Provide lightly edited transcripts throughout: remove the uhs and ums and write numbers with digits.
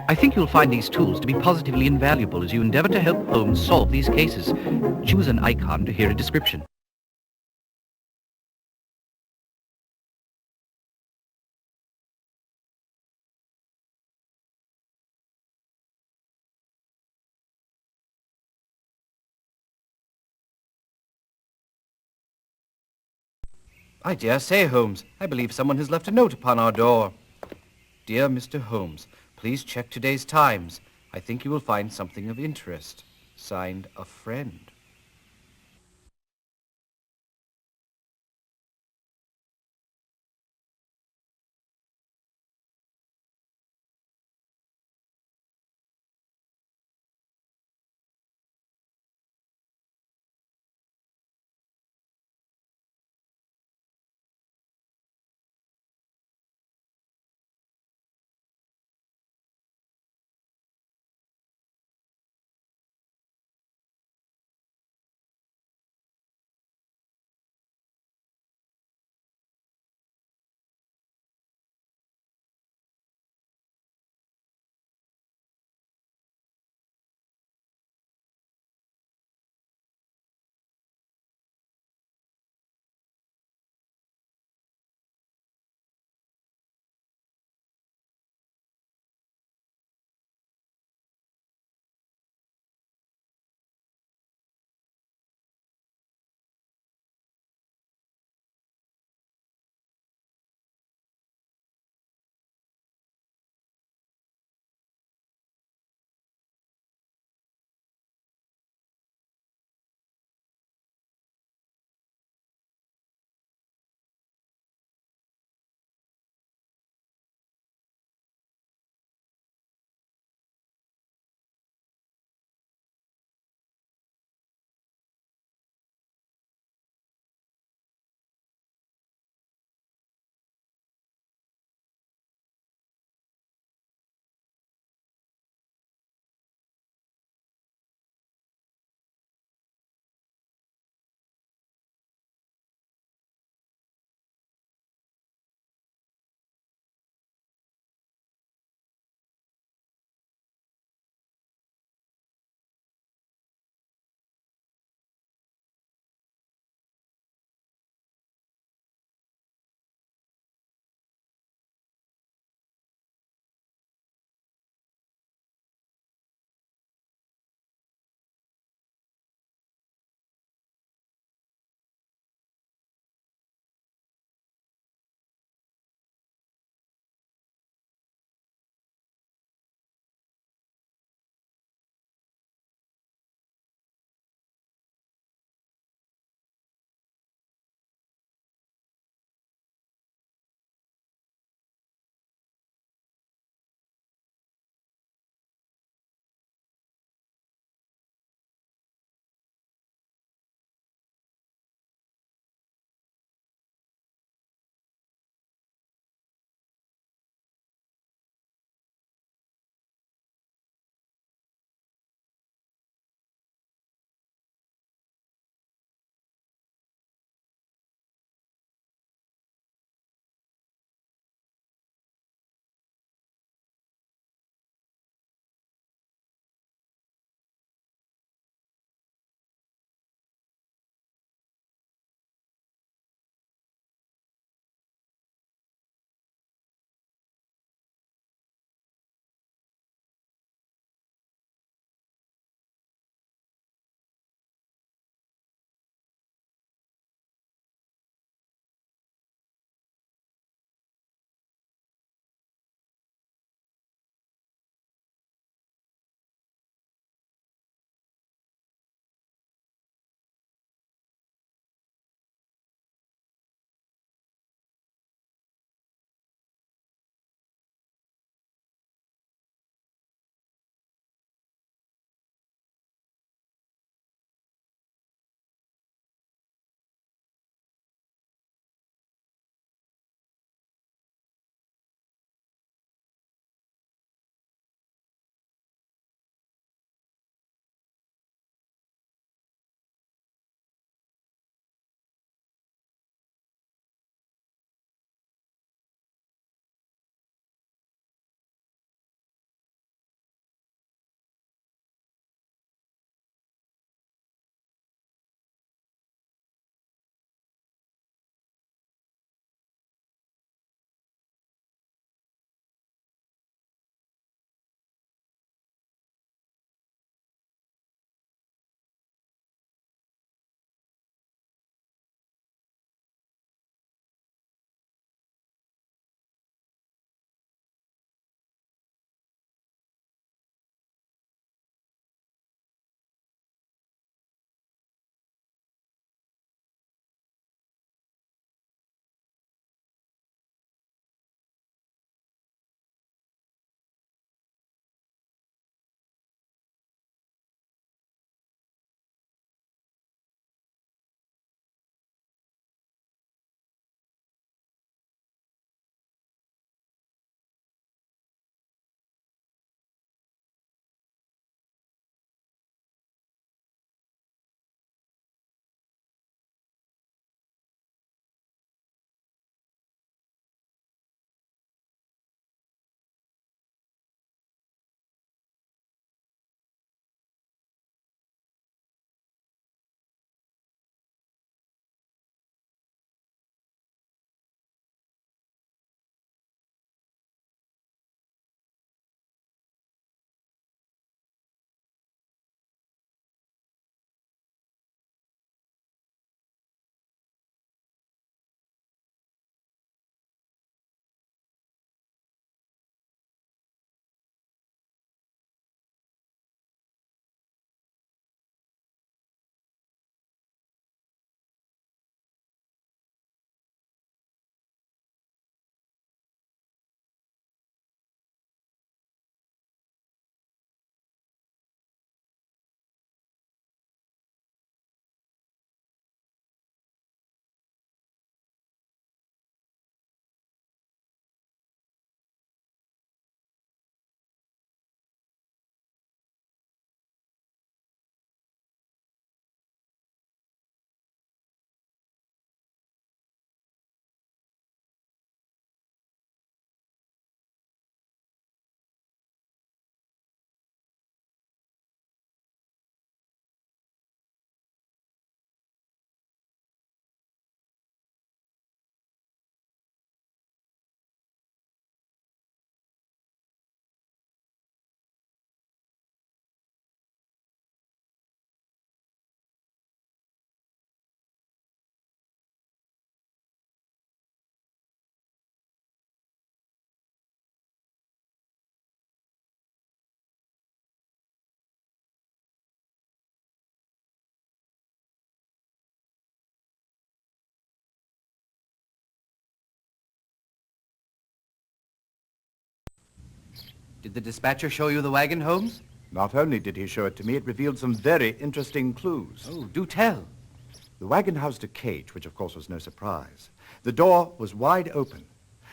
I think you'll find these tools to be positively invaluable as you endeavor to help Holmes solve these cases. Choose an icon to hear a description. I dare say, Holmes, I believe someone has left a note upon our door. Dear Mr. Holmes, please check today's Times. I think you will find something of interest. Signed, a friend. Did the dispatcher show you the wagon, Holmes? Not only did he show it to me, it revealed some very interesting clues. Oh, do tell. The wagon housed a cage, which of course was no surprise. The door was wide open.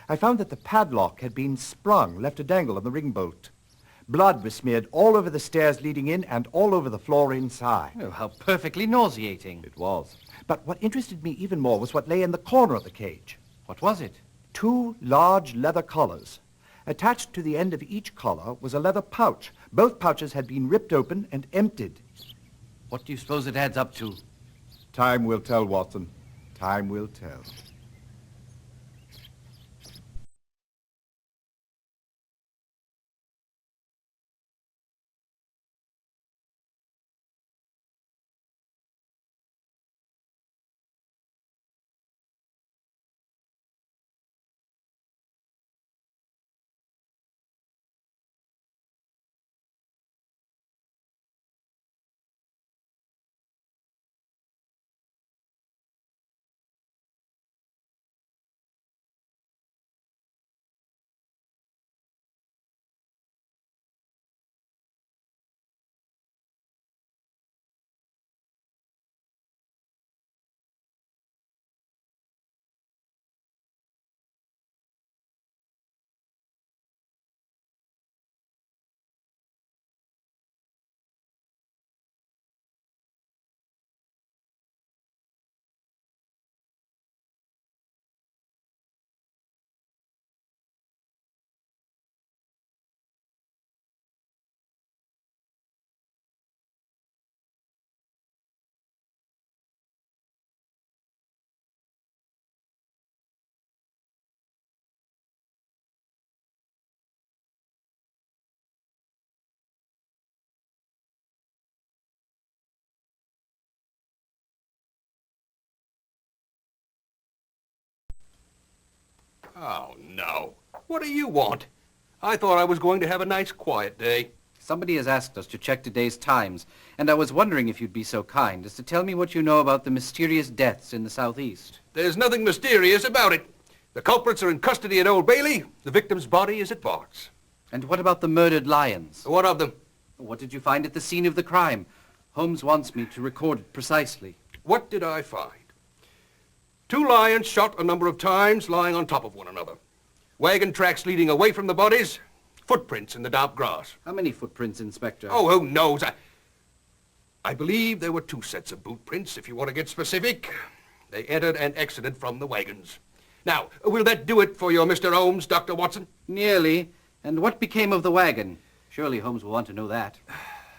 I found that the padlock had been sprung, left to dangle on the ring bolt. Blood was smeared all over the stairs leading in and all over the floor inside. Oh, how perfectly nauseating. It was. But what interested me even more was what lay in the corner of the cage. What was it? 2 large leather collars. Attached to the end of each collar was a leather pouch. Both pouches had been ripped open and emptied. What do you suppose it adds up to? Time will tell, Watson. Time will tell. Oh, no. What do you want? I thought I was going to have a nice quiet day. Somebody has asked us to check today's Times, and I was wondering if you'd be so kind as to tell me what you know about the mysterious deaths in the southeast. There's nothing mysterious about it. The culprits are in custody at Old Bailey. The victim's body is at Bart's. And what about the murdered lions? What of them? What did you find at the scene of the crime? Holmes wants me to record it precisely. What did I find? 2 lions shot a number of times, lying on top of one another. Wagon tracks leading away from the bodies. Footprints in the damp grass. How many footprints, Inspector? Oh, who knows? I believe there were 2 sets of boot prints, if you want to get specific. They entered and exited from the wagons. Now, will that do it for your Mr. Holmes, Dr. Watson? Nearly. And what became of the wagon? Surely Holmes will want to know that.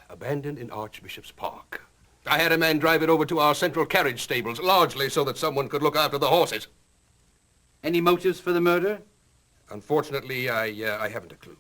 Abandoned in Archbishop's Park. I had a man drive it over to our central carriage stables, largely so that someone could look after the horses. Any motives for the murder? Unfortunately, I haven't a clue.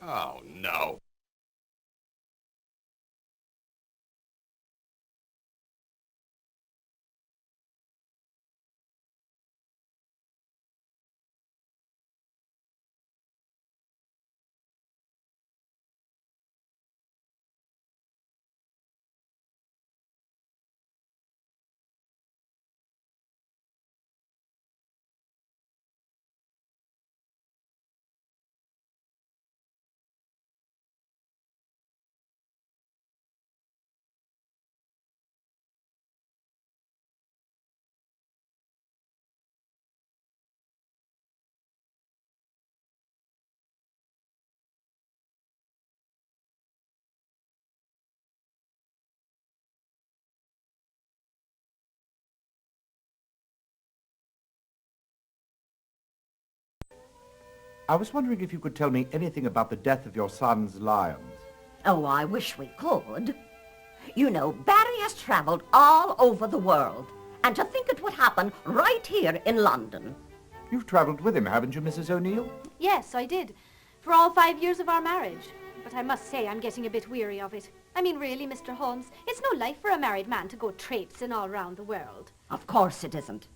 Oh, no. I was wondering if you could tell me anything about the death of your son's lions. Oh, I wish we could. You know, Barry has traveled all over the world. And to think it would happen right here in London. You've traveled with him, haven't you, Mrs. O'Neill? Yes, I did. For all 5 years of our marriage. But I must say I'm getting a bit weary of it. I mean, really, Mr. Holmes, it's no life for a married man to go traipsing all round the world. Of course it isn't.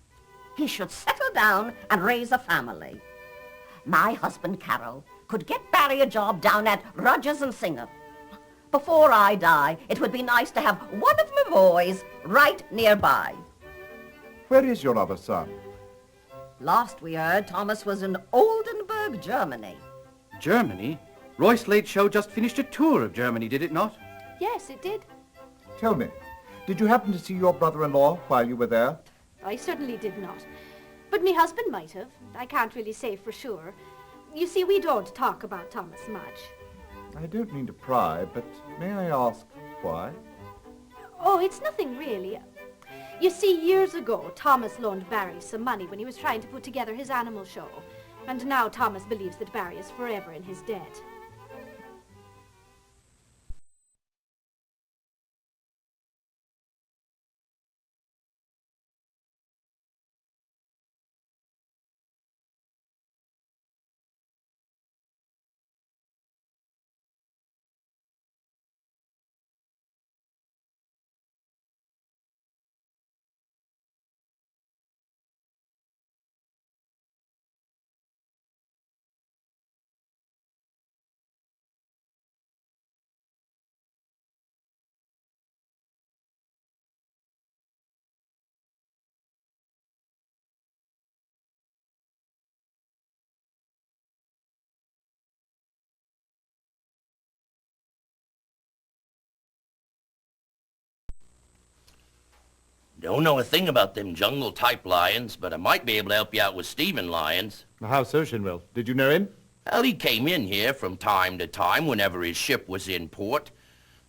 He should settle down and raise a family. My husband, Carol, could get Barry a job down at Rogers and Singer. Before I die, it would be nice to have one of my boys right nearby. Where is your other son? Last we heard, Thomas was in Oldenburg, Germany. Germany? Royce Late's show just finished a tour of Germany, did it not? Yes, it did. Tell me, did you happen to see your brother-in-law while you were there? I certainly did not. But me husband might have. I can't really say for sure. You see, we don't talk about Thomas much. I don't mean to pry, but may I ask why? Oh, it's nothing really. You see, years ago, Thomas loaned Barry some money when he was trying to put together his animal show. And now Thomas believes that Barry is forever in his debt. Don't know a thing about them jungle-type lions, but I might be able to help you out with Stephen Lyons. How so, Shinwell? Did you know him? Well, he came in here from time to time whenever his ship was in port.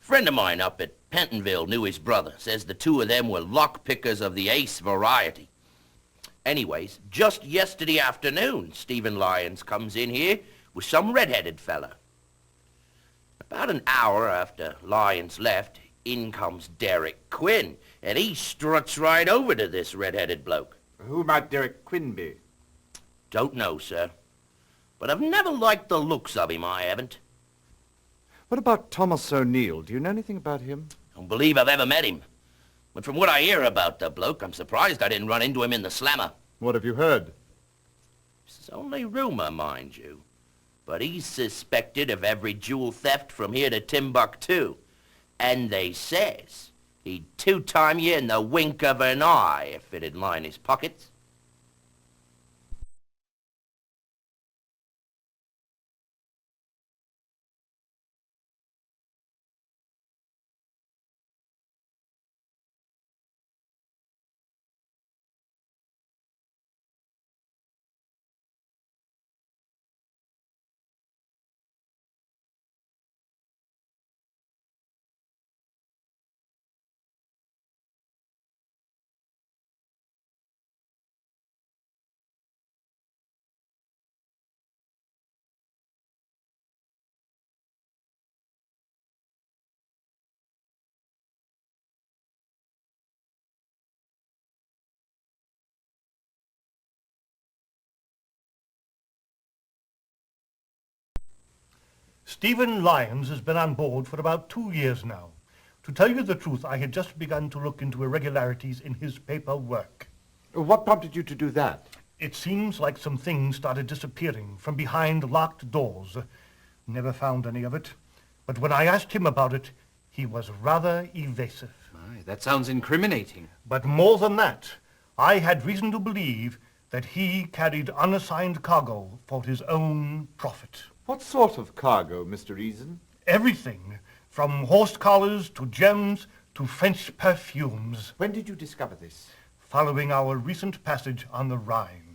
A friend of mine up at Pentonville knew his brother. Says the two of them were lock-pickers of the ace variety. Anyways, just yesterday afternoon, Stephen Lyons comes in here with some red-headed fella. About an hour after Lyons left, in comes Derek Quinn, and he struts right over to this red-headed bloke. Who might Derek Quinn be? Don't know, sir. But I've never liked the looks of him, I haven't. What about Thomas O'Neill? Do you know anything about him? Don't believe I've ever met him. But from what I hear about the bloke, I'm surprised I didn't run into him in the slammer. What have you heard? It's only rumor, mind you. But he's suspected of every jewel theft from here to Timbuktu. And they says he'd two-time you in the wink of an eye if it'd line his pockets. Stephen Lyons has been on board for about 2 years now. To tell you the truth, I had just begun to look into irregularities in his paperwork. What prompted you to do that? It seems like some things started disappearing from behind locked doors. Never found any of it. But when I asked him about it, he was rather evasive. My, that sounds incriminating. But more than that, I had reason to believe that he carried unassigned cargo for his own profit. What sort of cargo, Mr. Eason? Everything, from horse collars to gems to French perfumes. When did you discover this? Following our recent passage on the Rhine.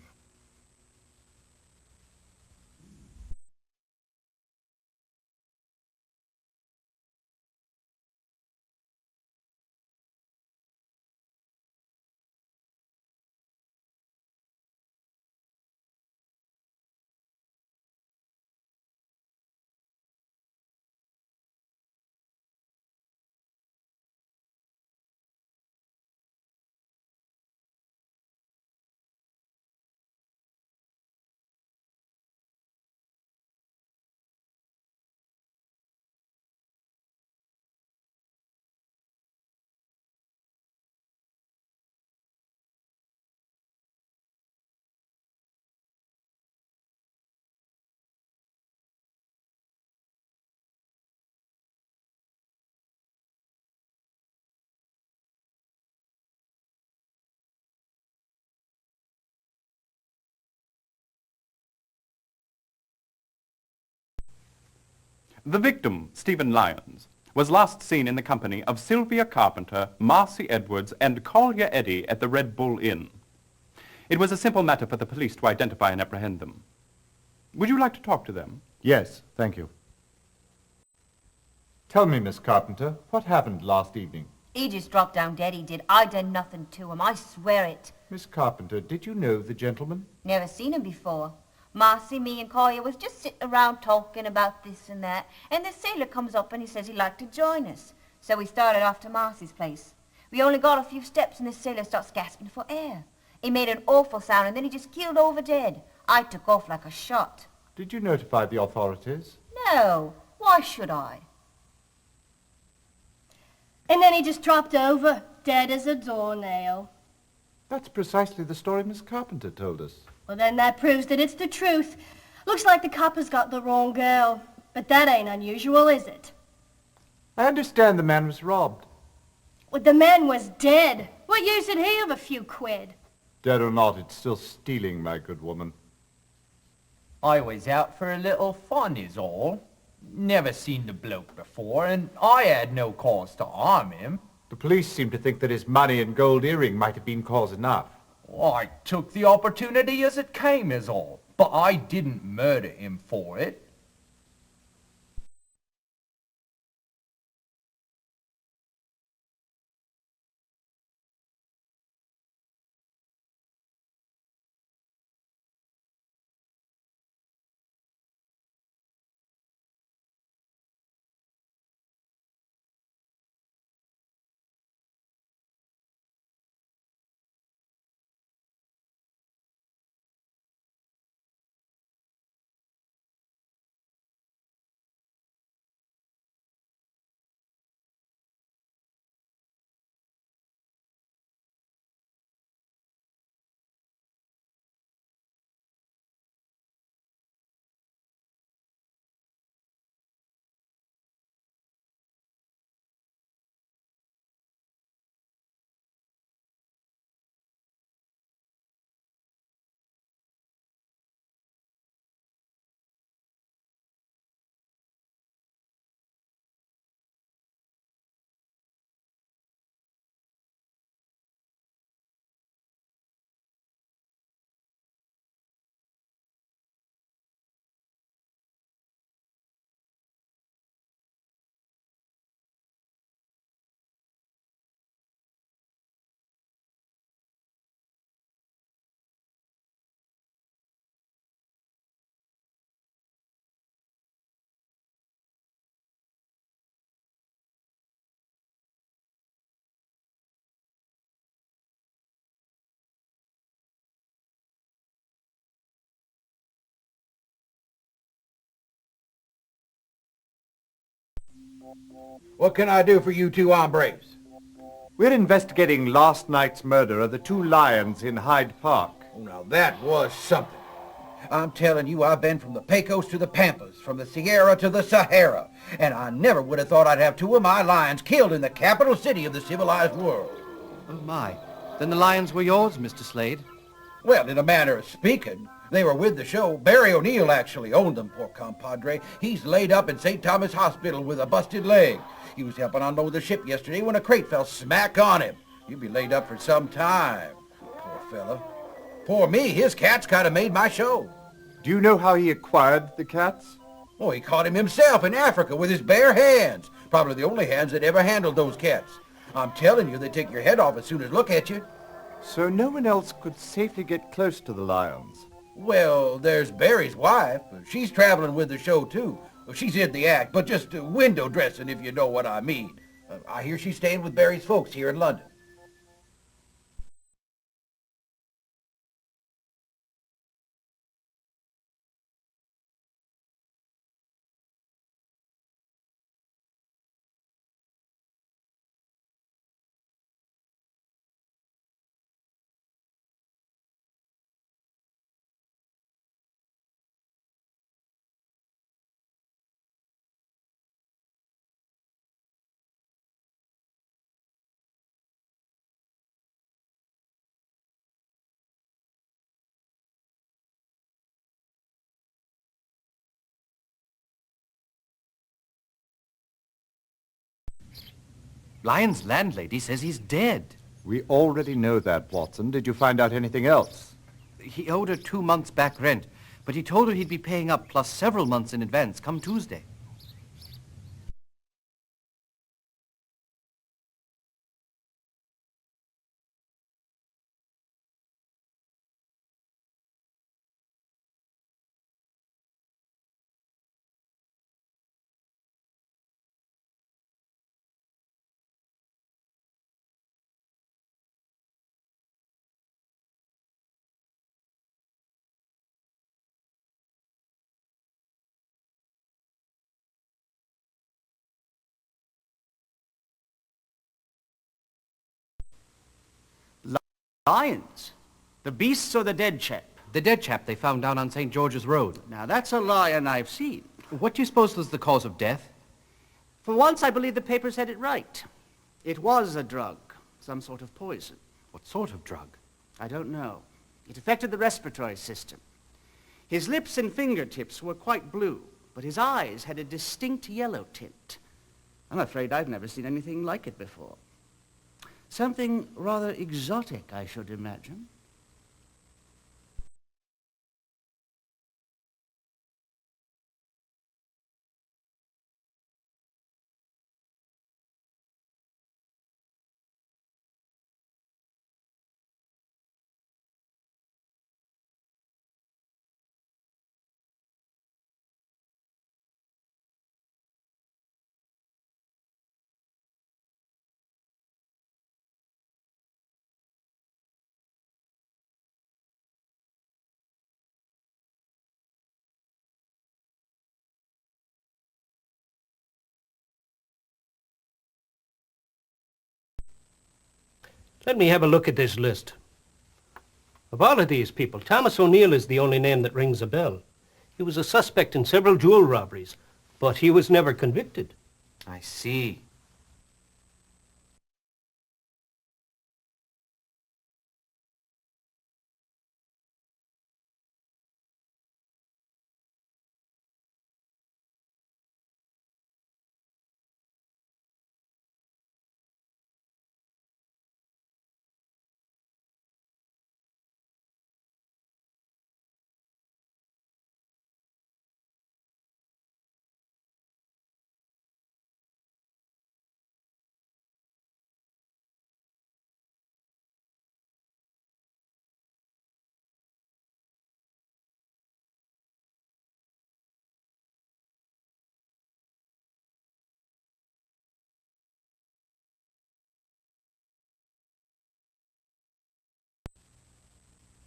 The victim, Stephen Lyons, was last seen in the company of Sylvia Carpenter, Marcy Edwards, and Collier Eddy at the Red Bull Inn. It was a simple matter for the police to identify and apprehend them. Would you like to talk to them? Yes, thank you. Tell me, Miss Carpenter, what happened last evening? He just dropped down dead, he did. I done nothing to him, I swear it. Miss Carpenter, did you know the gentleman? Never seen him before. Marcy, me and Collier was just sitting around talking about this and that, and the sailor comes up and he says he'd like to join us. So we started off to Marcy's place. We only got a few steps and the sailor starts gasping for air. He made an awful sound and then he just keeled over dead. I took off like a shot. Did you notify the authorities? No, why should I? And then he just dropped over, dead as a doornail. That's precisely the story Miss Carpenter told us. Well, then that proves that it's the truth. Looks like the coppers got the wrong girl. But that ain't unusual, is it? I understand the man was robbed. Well, the man was dead. What use did he of a few quid? Dead or not, it's still stealing, my good woman. I was out for a little fun is all. Never seen the bloke before, and I had no cause to harm him. The police seem to think that his money and gold earring might have been cause enough. I took the opportunity as it came is all, but I didn't murder him for it. What can I do for you two hombres? We're investigating last night's murder of the two lions in Hyde Park. Oh, now that was something. I'm telling you, I've been from the Pecos to the Pampas, from the Sierra to the Sahara, and I never would have thought I'd have two of my lions killed in the capital city of the civilized world. Oh, my. Then the lions were yours, Mr. Slade? Well, in a manner of speaking, they were with the show. Barry O'Neill actually owned them, poor compadre. He's laid up in St. Thomas Hospital with a busted leg. He was helping unload the ship yesterday when a crate fell smack on him. He'll be laid up for some time. Poor fella. Poor me, his cats kind of made my show. Do you know how he acquired the cats? Oh, he caught him himself in Africa with his bare hands. Probably the only hands that ever handled those cats. I'm telling you, they take your head off as soon as look at you. So no one else could safely get close to the lions? Well, there's Barry's wife. She's traveling with the show, too. She's in the act, but just window dressing, if you know what I mean. I hear she's staying with Barry's folks here in London. Lyon's landlady says he's dead. We already know that, Watson. Did you find out anything else? He owed her 2 months back rent, but he told her he'd be paying up plus several months in advance come Tuesday. Lions? The beasts or the dead chap? The dead chap they found down on St. George's Road. Now, that's a lion I've seen. What do you suppose was the cause of death? For once, I believe the papers had it right. It was a drug, some sort of poison. What sort of drug? I don't know. It affected the respiratory system. His lips and fingertips were quite blue, but his eyes had a distinct yellow tint. I'm afraid I've never seen anything like it before. Something rather exotic, I should imagine. Let me have a look at this list. Of all of these people, Thomas O'Neill is the only name that rings a bell. He was a suspect in several jewel robberies, but he was never convicted. I see.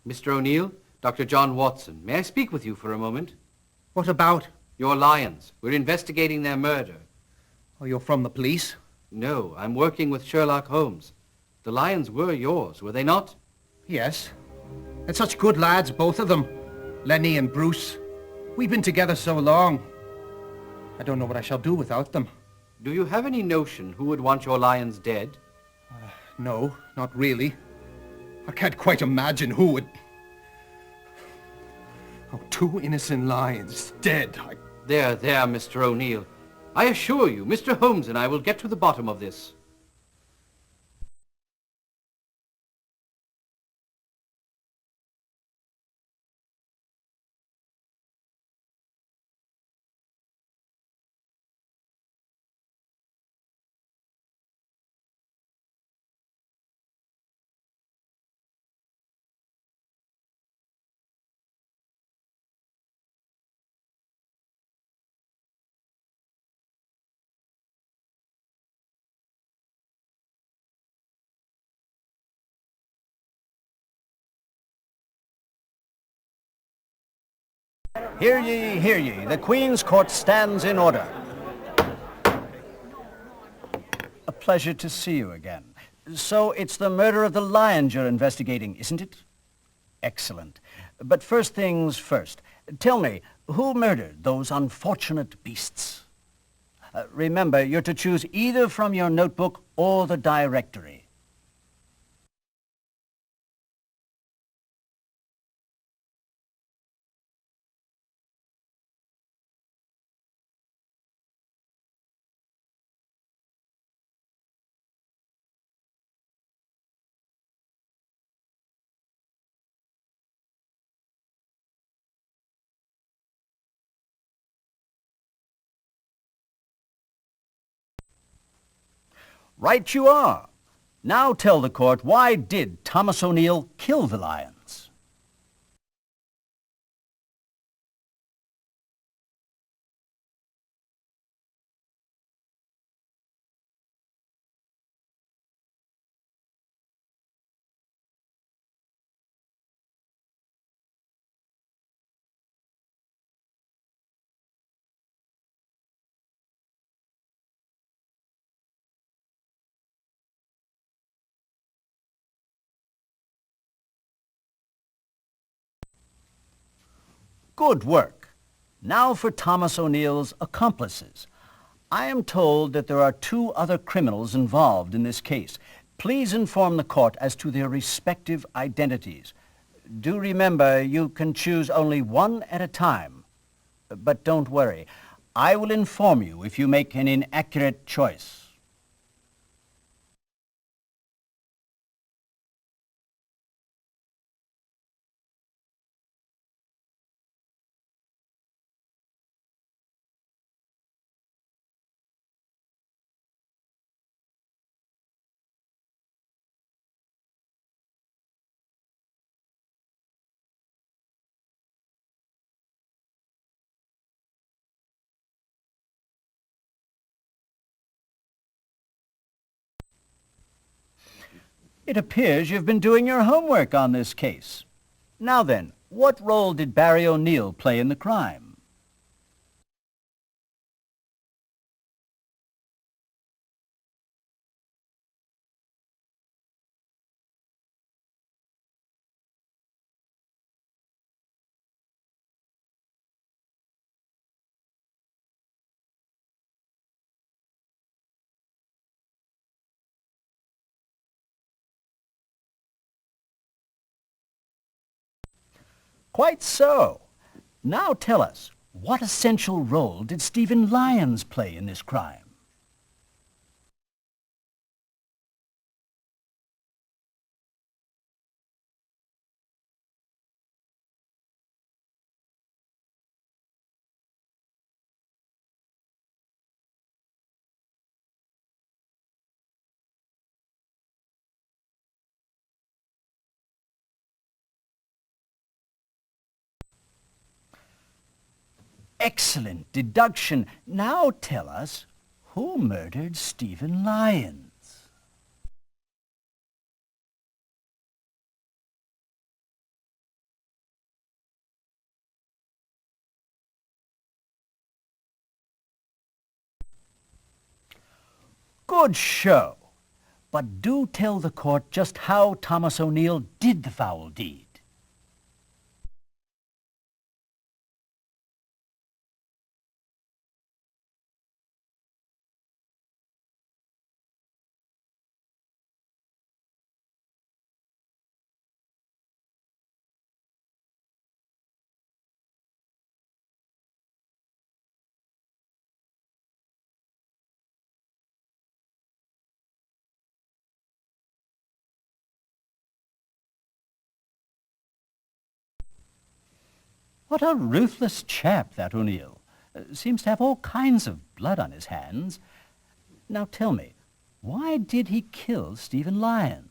Mr. O'Neill, Dr. John Watson, may I speak with you for a moment? What about? Your Lyons. We're investigating their murder. Oh, you're from the police? No, I'm working with Sherlock Holmes. The Lyons were yours, were they not? Yes. And such good lads, both of them. Lenny and Bruce. We've been together so long. I don't know what I shall do without them. Do you have any notion who would want your Lyons dead? No, not really. I can't quite imagine who would... Oh, 2 innocent lions dead. There, Mr. O'Neill. I assure you, Mr. Holmes and I will get to the bottom of this. Hear ye, hear ye. The Queen's Court stands in order. A pleasure to see you again. So it's the murder of the Lyons you're investigating, isn't it? Excellent. But first things first. Tell me, who murdered those unfortunate beasts? Remember, you're to choose either from your notebook or the directory. Right you are. Now tell the court, why did Thomas O'Neill kill the lions? Good work. Now for Thomas O'Neill's accomplices. I am told that there are 2 other criminals involved in this case. Please inform the court as to their respective identities. Do remember, you can choose only one at a time. But don't worry. I will inform you if you make an inaccurate choice. It appears you've been doing your homework on this case. Now then, what role did Barry O'Neill play in the crime? Quite so. Now tell us, what essential role did Stephen Lyons play in this crime? Excellent deduction. Now tell us, who murdered Stephen Lyons? Good show. But do tell the court just how Thomas O'Neill did the foul deed. What a ruthless chap, that O'Neill. Seems to have all kinds of blood on his hands. Now tell me, why did he kill Stephen Lyons?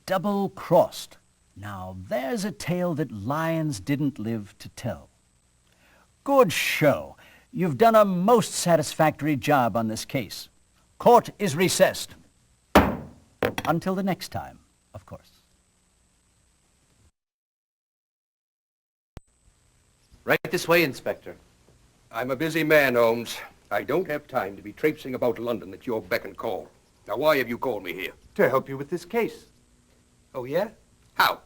Double-crossed. Now there's a tale that Lyons didn't live to tell. Good show. You've done a most satisfactory job on this case. Court is recessed. Until the next time, of course. Right this way, Inspector. I'm a busy man, Holmes. I don't have time to be traipsing about London at your beck and call. Now, why have you called me here? To help you with this case. Oh, yeah? How?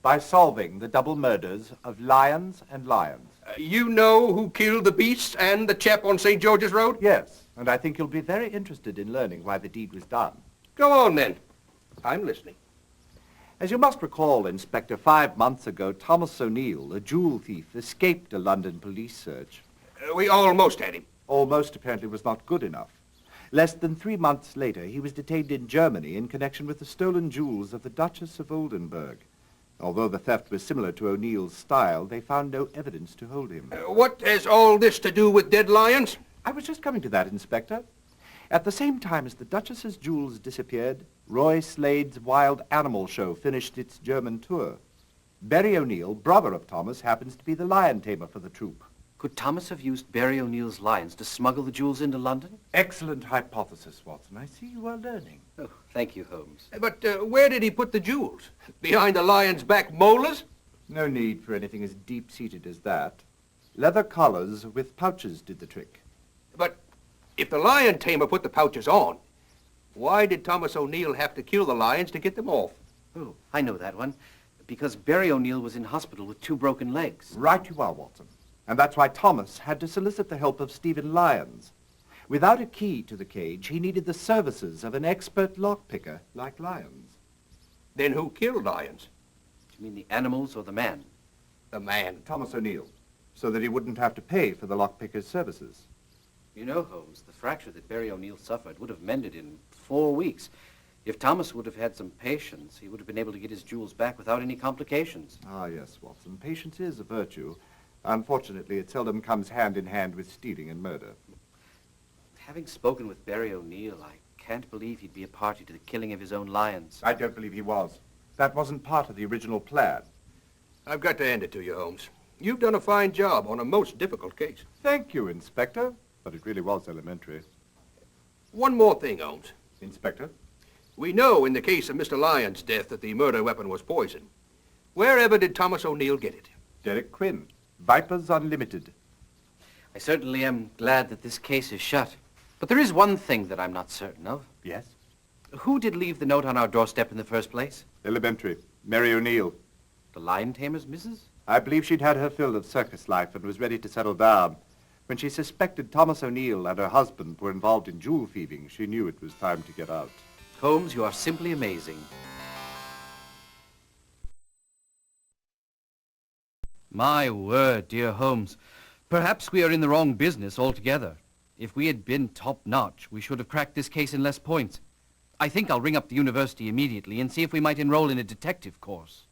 By solving the double murders of Lyons and Lyons. You know who killed the beasts and the chap on St. George's Road? Yes, and I think you'll be very interested in learning why the deed was done. Go on, then. I'm listening. As you must recall, Inspector, 5 months ago, Thomas O'Neill, a jewel thief, escaped a London police search. We almost had him. Almost apparently was not good enough. Less than 3 months later, he was detained in Germany in connection with the stolen jewels of the Duchess of Oldenburg. Although the theft was similar to O'Neill's style, they found no evidence to hold him. What has all this to do with dead lions? I was just coming to that, Inspector. At the same time as the Duchess's jewels disappeared, Roy Slade's Wild Animal Show finished its German tour. Barry O'Neill, brother of Thomas, happens to be the lion tamer for the troupe. Could Thomas have used Barry O'Neill's lions to smuggle the jewels into London? Excellent hypothesis, Watson. I see you are learning. Oh, thank you, Holmes. But where did he put the jewels? Behind the lion's back molars? No need for anything as deep-seated as that. Leather collars with pouches did the trick. But if the lion tamer put the pouches on, why did Thomas O'Neill have to kill the lions to get them off? Oh, I know that one. Because Barry O'Neill was in hospital with 2 broken legs. Right you are, Watson. And that's why Thomas had to solicit the help of Stephen Lyons. Without a key to the cage, he needed the services of an expert lockpicker like Lyons. Then who killed Lyons? Do you mean the animals or the man? The man. Thomas O'Neill, so that he wouldn't have to pay for the lockpicker's services. You know, Holmes, the fracture that Barry O'Neill suffered would have mended in 4 weeks. If Thomas would have had some patience, he would have been able to get his jewels back without any complications. Ah, yes, Watson. Patience is a virtue. Unfortunately, it seldom comes hand in hand with stealing and murder. Having spoken with Barry O'Neill, I can't believe he'd be a party to the killing of his own lions. I don't believe he was. That wasn't part of the original plan. I've got to hand it to you, Holmes. You've done a fine job on a most difficult case. Thank you, Inspector. But it really was elementary. One more thing, Holmes. Inspector? We know in the case of Mr. Lyons' death that the murder weapon was poison. Wherever did Thomas O'Neill get it? Derek Quinn. Vipers Unlimited. I certainly am glad that this case is shut. But there is one thing that I'm not certain of. Yes? Who did leave the note on our doorstep in the first place? Elementary. Mary O'Neill. The lion tamer's missus? I believe she'd had her fill of circus life and was ready to settle down. When she suspected Thomas O'Neill and her husband were involved in jewel thieving, she knew it was time to get out. Holmes, you are simply amazing. My word, dear Holmes. Perhaps we are in the wrong business altogether. If we had been top-notch, we should have cracked this case in less points. I think I'll ring up the university immediately and see if we might enroll in a detective course.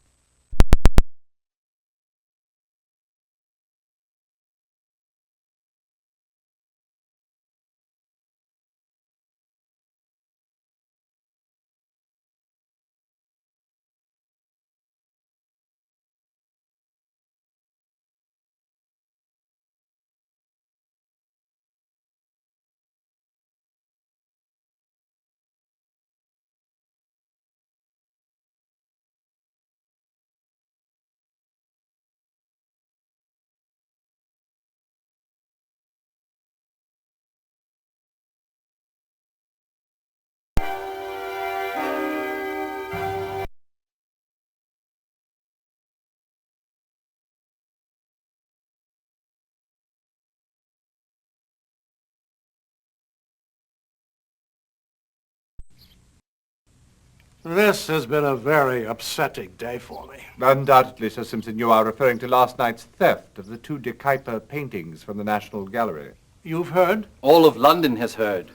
This has been a very upsetting day for me. Undoubtedly, Sir Simpson, you are referring to last night's theft of the 2 De Kuyper paintings from the National Gallery. You've heard? All of London has heard.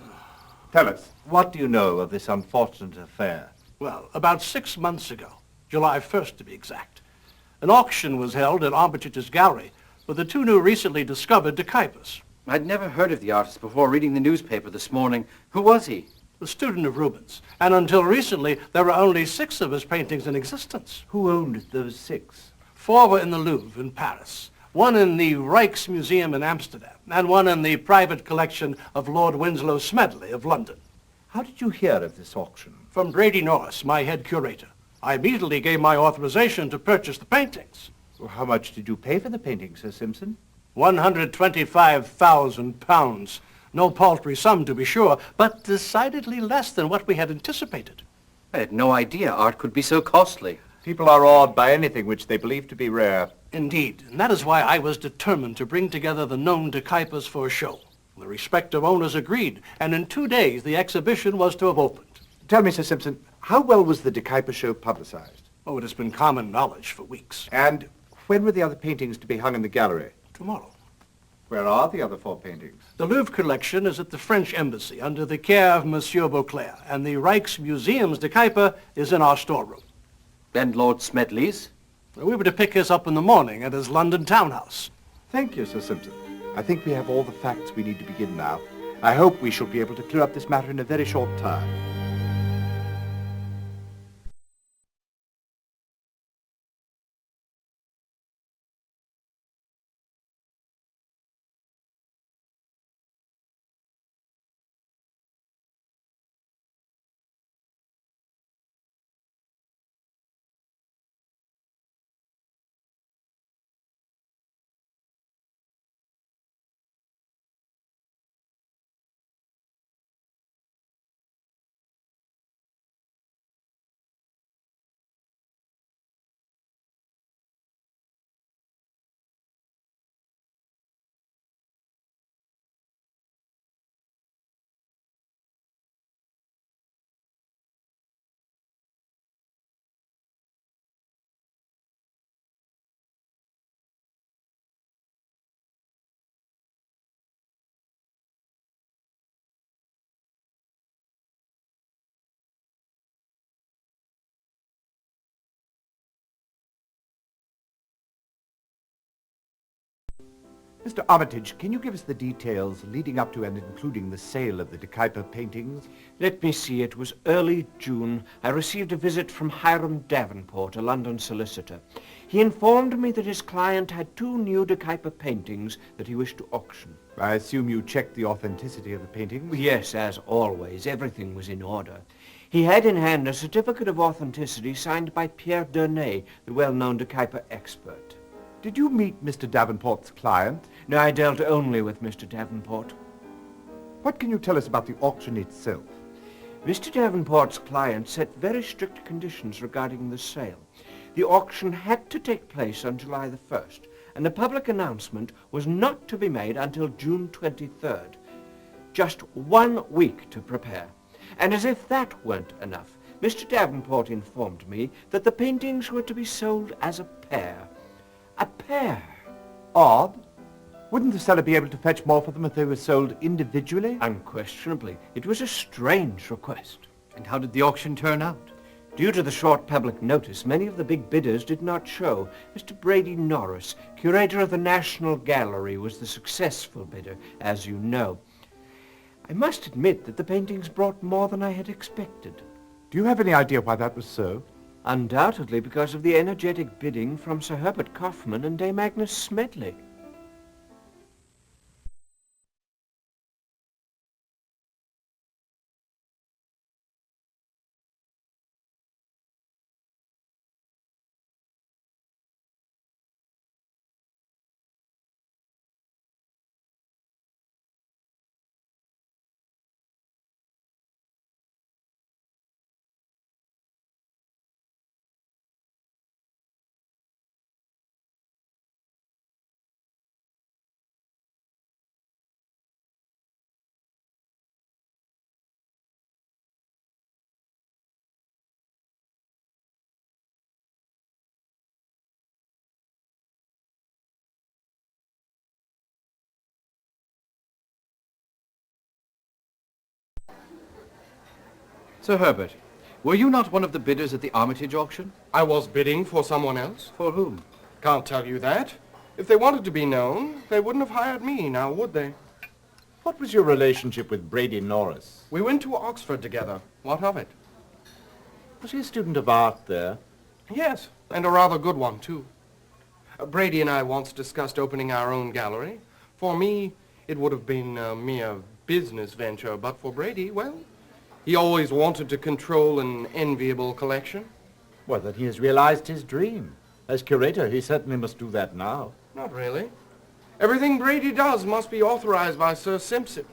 Tell us, what do you know of this unfortunate affair? Well, about 6 months ago, July 1st to be exact, an auction was held at Armitage's gallery for the 2 new recently discovered De Kuypers. I'd never heard of the artist before reading the newspaper this morning. Who was he? A student of Rubens, and until recently there were only 6 of his paintings in existence. Who owned those 6? 4 were in the Louvre in Paris, 1 in the Rijksmuseum in Amsterdam, and 1 in the private collection of Lord Winslow Smedley of London. How did you hear of this auction? From Brady Norris, my head curator. I immediately gave my authorization to purchase the paintings. Well, how much did you pay for the paintings, Sir Simpson? £125,000. No paltry sum, to be sure, but decidedly less than what we had anticipated. I had no idea art could be so costly. People are awed by anything which they believe to be rare. Indeed, and that is why I was determined to bring together the known De Kuypers for a show. The respective owners agreed, and in 2 days the exhibition was to have opened. Tell me, Sir Simpson, how well was the De Kuyper show publicized? Oh, it has been common knowledge for weeks. And when were the other paintings to be hung in the gallery? Tomorrow. Where are the other 4 paintings? The Louvre collection is at the French Embassy under the care of Monsieur Beauclerc, and the Rijksmuseum's de Kuyper is in our storeroom. And Lord Smedley's? We were to pick his up in the morning at his London townhouse. Thank you, Sir Simpson. I think we have all the facts we need to begin now. I hope we shall be able to clear up this matter in a very short time. Mr. Armitage, can you give us the details leading up to and including the sale of the de Kuyper paintings? Let me see. It was early June. I received a visit from Hiram Davenport, a London solicitor. He informed me that his client had 2 new de Kuyper paintings that he wished to auction. I assume you checked the authenticity of the paintings? Yes, as always. Everything was in order. He had in hand a certificate of authenticity signed by Pierre Dernay, the well-known de Kuyper expert. Did you meet Mr. Davenport's client? No, I dealt only with Mr. Davenport. What can you tell us about the auction itself? Mr. Davenport's client set very strict conditions regarding the sale. The auction had to take place on July the 1st, and the public announcement was not to be made until June 23rd. Just 1 week to prepare. And as if that weren't enough, Mr. Davenport informed me that the paintings were to be sold as a pair. A pair. Odd. Wouldn't the seller be able to fetch more for them if they were sold individually? Unquestionably. It was a strange request. And how did the auction turn out? Due to the short public notice, many of the big bidders did not show. Mr. Brady Norris, curator of the National Gallery, was the successful bidder, as you know. I must admit that the paintings brought more than I had expected. Do you have any idea why that was so? Undoubtedly because of the energetic bidding from Sir Herbert Kaufman and Dame Agnes Smedley. Sir Herbert, were you not one of the bidders at the Armitage auction? I was bidding for someone else. For whom? Can't tell you that. If they wanted to be known, they wouldn't have hired me, now would they? What was your relationship with Brady Norris? We went to Oxford together. What of it? Was he a student of art there? Yes, and a rather good one, too. Brady and I once discussed opening our own gallery. For me, it would have been a mere business venture, but for Brady, well, he always wanted to control an enviable collection. Well, then he has realized his dream. As curator, he certainly must do that now. Not really. Everything Brady does must be authorized by Sir Simpson.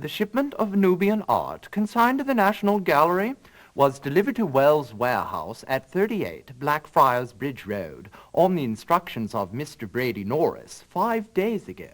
The shipment of Nubian art consigned to the National Gallery was delivered to Wells' warehouse at 38 Blackfriars Bridge Road on the instructions of Mr. Brady Norris 5 days ago.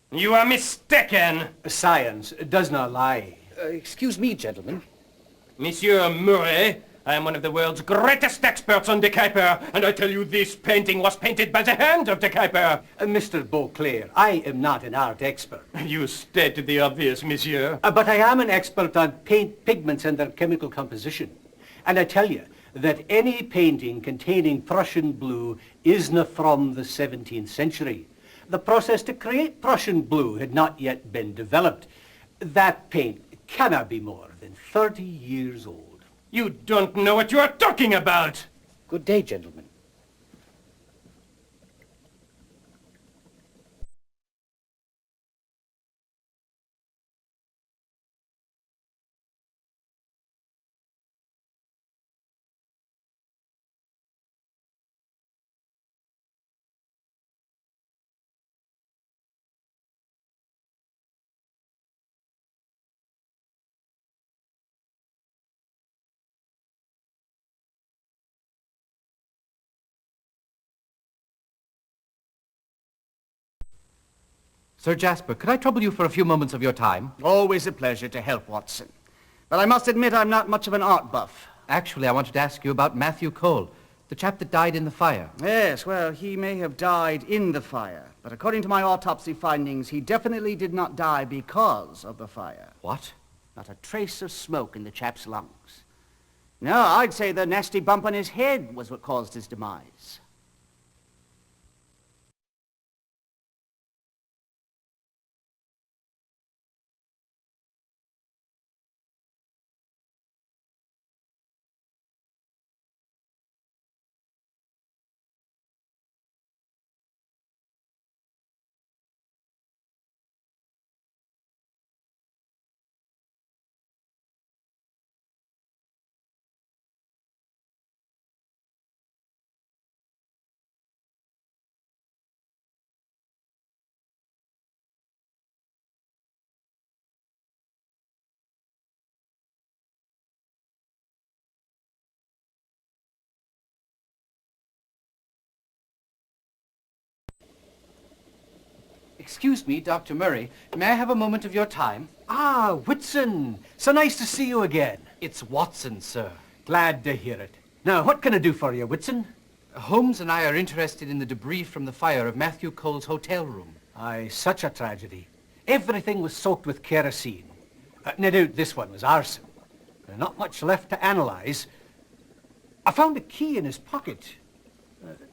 You are mistaken. Science does not lie. Excuse me, gentlemen. Monsieur Murray, I am one of the world's greatest experts on De Kuyper, and I tell you this painting was painted by the hand of De Kuyper. Mr. Beauclair, I am not an art expert. You stated the obvious, monsieur. But I am an expert on paint pigments and their chemical composition. And I tell you that any painting containing Prussian blue isn't from the 17th century. The process to create Prussian blue had not yet been developed. That paint cannot be more than 30 years old. You don't know what you are talking about. Good day, gentlemen. Sir Jasper, could I trouble you for a few moments of your time? Always a pleasure to help, Watson. But I must admit I'm not much of an art buff. Actually, I wanted to ask you about Matthew Cole, the chap that died in the fire. Yes, well, he may have died in the fire. But according to my autopsy findings, he definitely did not die because of the fire. What? Not a trace of smoke in the chap's lungs. No, I'd say the nasty bump on his head was what caused his demise. Excuse me, Dr. Murray. May I have a moment of your time? Ah, Whitson. So nice to see you again. It's Watson, sir. Glad to hear it. Now, what can I do for you, Whitson? Holmes and I are interested in the debris from the fire of Matthew Cole's hotel room. Aye, such a tragedy. Everything was soaked with kerosene. No doubt this one was arson. Not much left to analyze. I found a key in his pocket.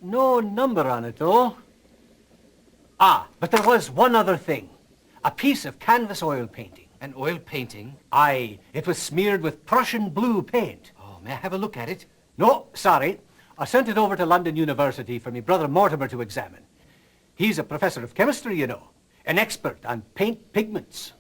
No number on it, though. Ah, but there was one other thing. A piece of canvas oil painting. An oil painting? Aye, it was smeared with Prussian blue paint. Oh, may I have a look at it? No, sorry. I sent it over to London University for my brother Mortimer to examine. He's a professor of chemistry, you know. An expert on paint pigments.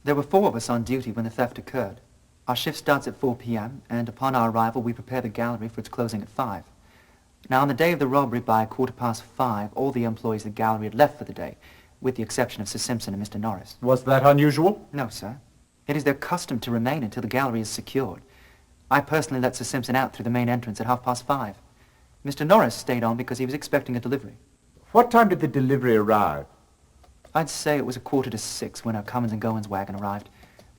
There were 4 of us on duty when the theft occurred. Our shift starts at 4 p.m., and upon our arrival we prepare the gallery for its closing at 5. Now, on the day of the robbery, by 5:15, all the employees of the gallery had left for the day, with the exception of Sir Simpson and Mr. Norris. Was that unusual? No, sir. It is their custom to remain until the gallery is secured. I personally let Sir Simpson out through the main entrance at 5:30. Mr. Norris stayed on because he was expecting a delivery. What time did the delivery arrive? I'd say it was 5:45 when our comings and goings wagon arrived.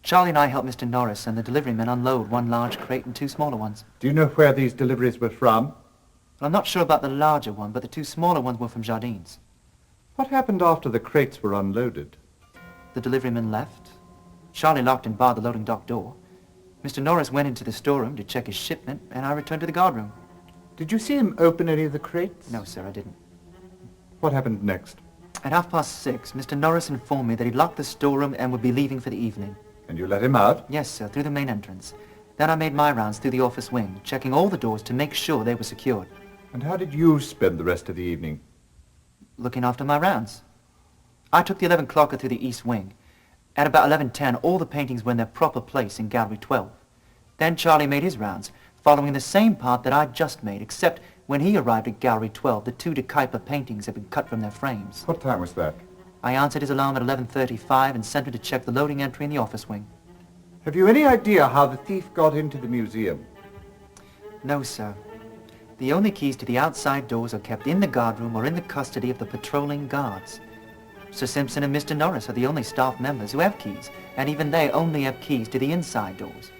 Charlie and I helped Mr. Norris and the delivery men unload 1 large crate and 2 smaller ones. Do you know where these deliveries were from? Well, I'm not sure about the larger one, but the 2 smaller ones were from Jardines. What happened after the crates were unloaded? The deliveryman left. Charlie locked and barred the loading dock door. Mr. Norris went into the storeroom to check his shipment, and I returned to the guardroom. Did you see him open any of the crates? No, sir, I didn't. What happened next? At 6:30, Mr. Norris informed me that he'd locked the storeroom and would be leaving for the evening. And you let him out? Yes, sir, through the main entrance. Then I made my rounds through the office wing, checking all the doors to make sure they were secured. And how did you spend the rest of the evening? Looking after my rounds. I took the 11 clocker through the east wing. At about 11:10, all the paintings were in their proper place in Gallery 12. Then Charlie made his rounds, following the same path that I'd just made, except when he arrived at Gallery 12, the 2 de Kuyper paintings had been cut from their frames. What time was that? I answered his alarm at 11:35 and sent him to check the loading entry in the office wing. Have you any idea how the thief got into the museum? No, sir. The only keys to the outside doors are kept in the guardroom or in the custody of the patrolling guards. Sir Simpson and Mr. Norris are the only staff members who have keys, and even they only have keys to the inside doors.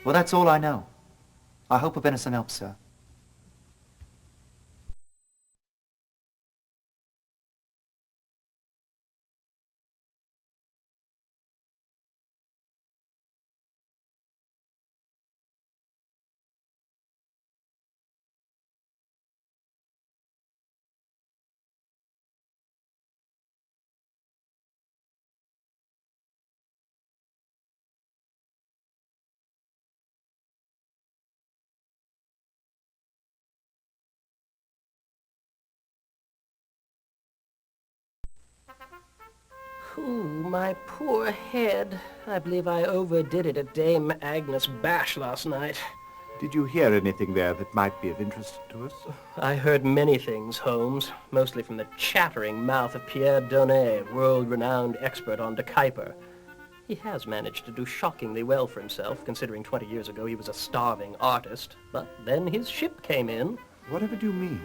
Well, that's all I know. I hope I've been of some help, sir. Ooh, my poor head. I believe I overdid it at Dame Agnes' bash last night. Did you hear anything there that might be of interest to us? I heard many things, Holmes, mostly from the chattering mouth of Pierre Donnet, world-renowned expert on de Kuyper. He has managed to do shockingly well for himself, considering 20 years ago he was a starving artist. But then his ship came in. Whatever do you mean?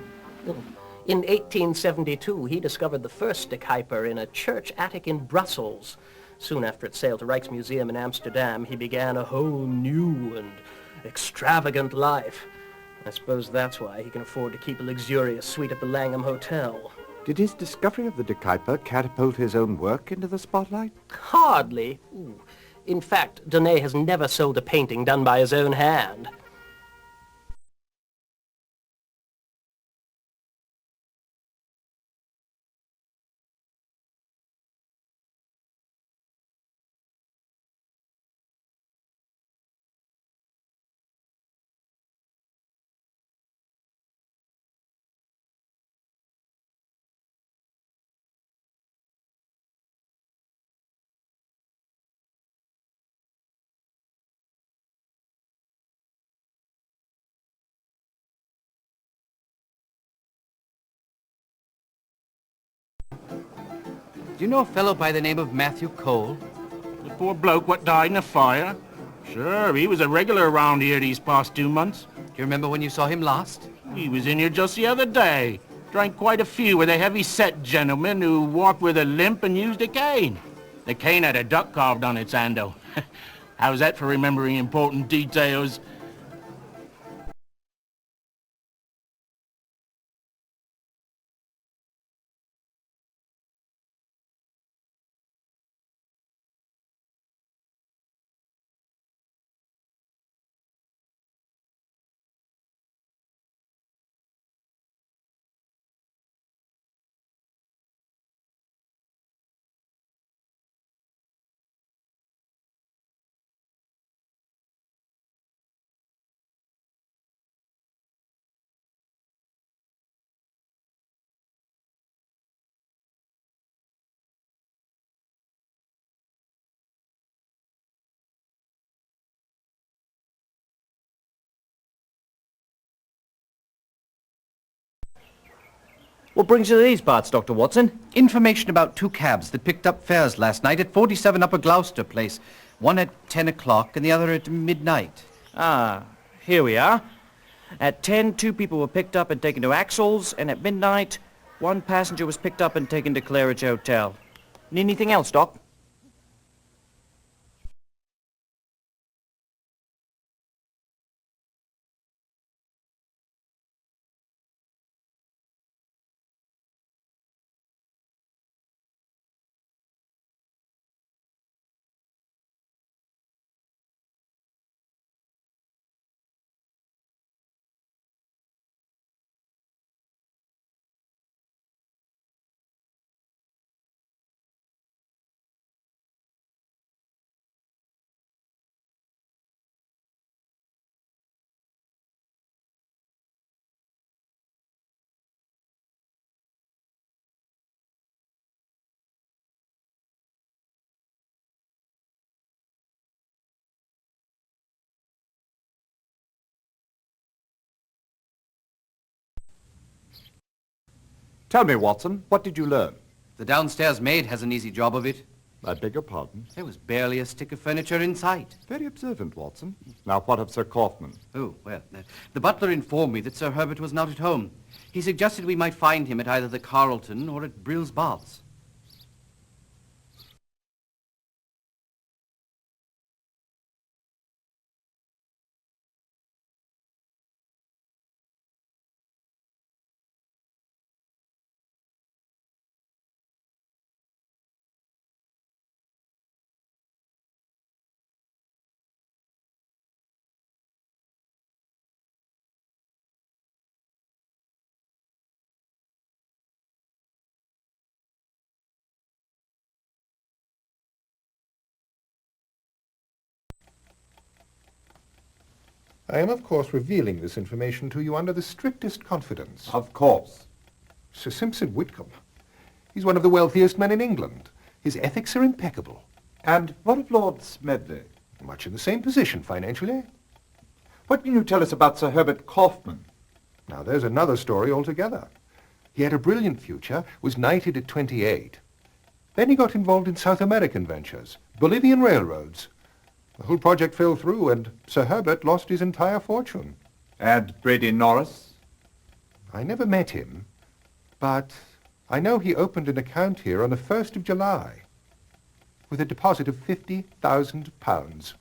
In 1872, he discovered the first de Kuyper in a church attic in Brussels. Soon after it sailed to Rijksmuseum in Amsterdam, he began a whole new and extravagant life. I suppose that's why he can afford to keep a luxurious suite at the Langham Hotel. Did his discovery of the de Kuyper catapult his own work into the spotlight? Hardly. Ooh. In fact, Donnet has never sold a painting done by his own hand. Do you know a fellow by the name of Matthew Cole? The poor bloke what died in a fire? Sure, he was a regular around here these past 2 months. Do you remember when you saw him last? He was in here just the other day. Drank quite a few with a heavy-set gentleman who walked with a limp and used a cane. The cane had a duck carved on its handle. How's that for remembering important details? What brings you to these parts, Dr. Watson? Information about 2 cabs that picked up fares last night at 47 Upper Gloucester Place. One at 10 o'clock and the other at midnight. Ah, here we are. At 10, 2 people were picked up and taken to Axel's, and at midnight, 1 passenger was picked up and taken to Claridge Hotel. Need anything else, Doc? Tell me, Watson, what did you learn? The downstairs maid has an easy job of it. I beg your pardon? There was barely a stick of furniture in sight. Very observant, Watson. Now, what of Sir Kaufman? Oh, well, the butler informed me that Sir Herbert was not at home. He suggested we might find him at either the Carlton or at Brill's Baths. I am, of course, revealing this information to you under the strictest confidence. Of course. Sir Simpson Whitcomb. He's one of the wealthiest men in England. His ethics are impeccable. And what of Lord Smedley? Much in the same position financially. What can you tell us about Sir Herbert Kaufman? Now, there's another story altogether. He had a brilliant future, was knighted at 28. Then he got involved in South American ventures, Bolivian railroads. The whole project fell through, and Sir Herbert lost his entire fortune. And Brady Norris? I never met him, but I know he opened an account here on the 1st of July with a deposit of £50,000.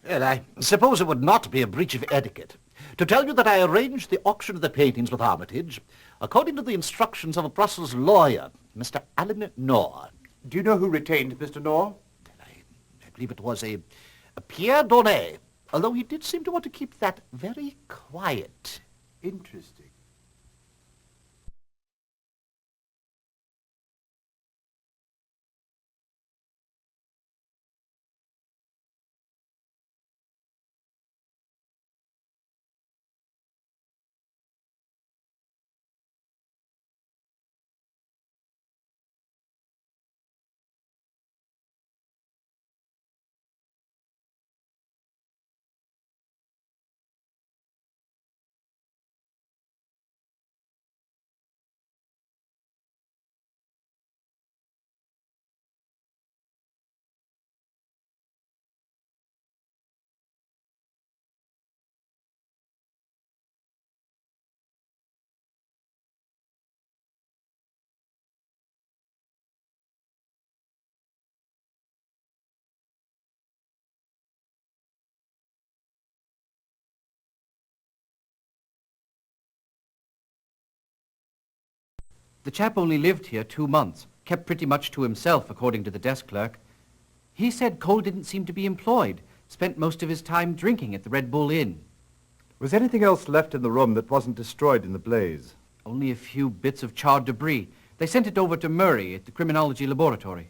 Well, I suppose it would not be a breach of etiquette to tell you that I arranged the auction of the paintings with Armitage according to the instructions of a Brussels lawyer, Mr. Alan Knorr. Do you know who retained Mr. Knorr? I believe it was a Pierre Donnet, although he did seem to want to keep that very quiet. Interesting. The chap only lived here 2 months, kept pretty much to himself, according to the desk clerk. He said Cole didn't seem to be employed. Spent most of his time drinking at the Red Bull Inn. Was anything else left in the room that wasn't destroyed in the blaze? Only a few bits of charred debris. They sent it over to Murray at the criminology laboratory.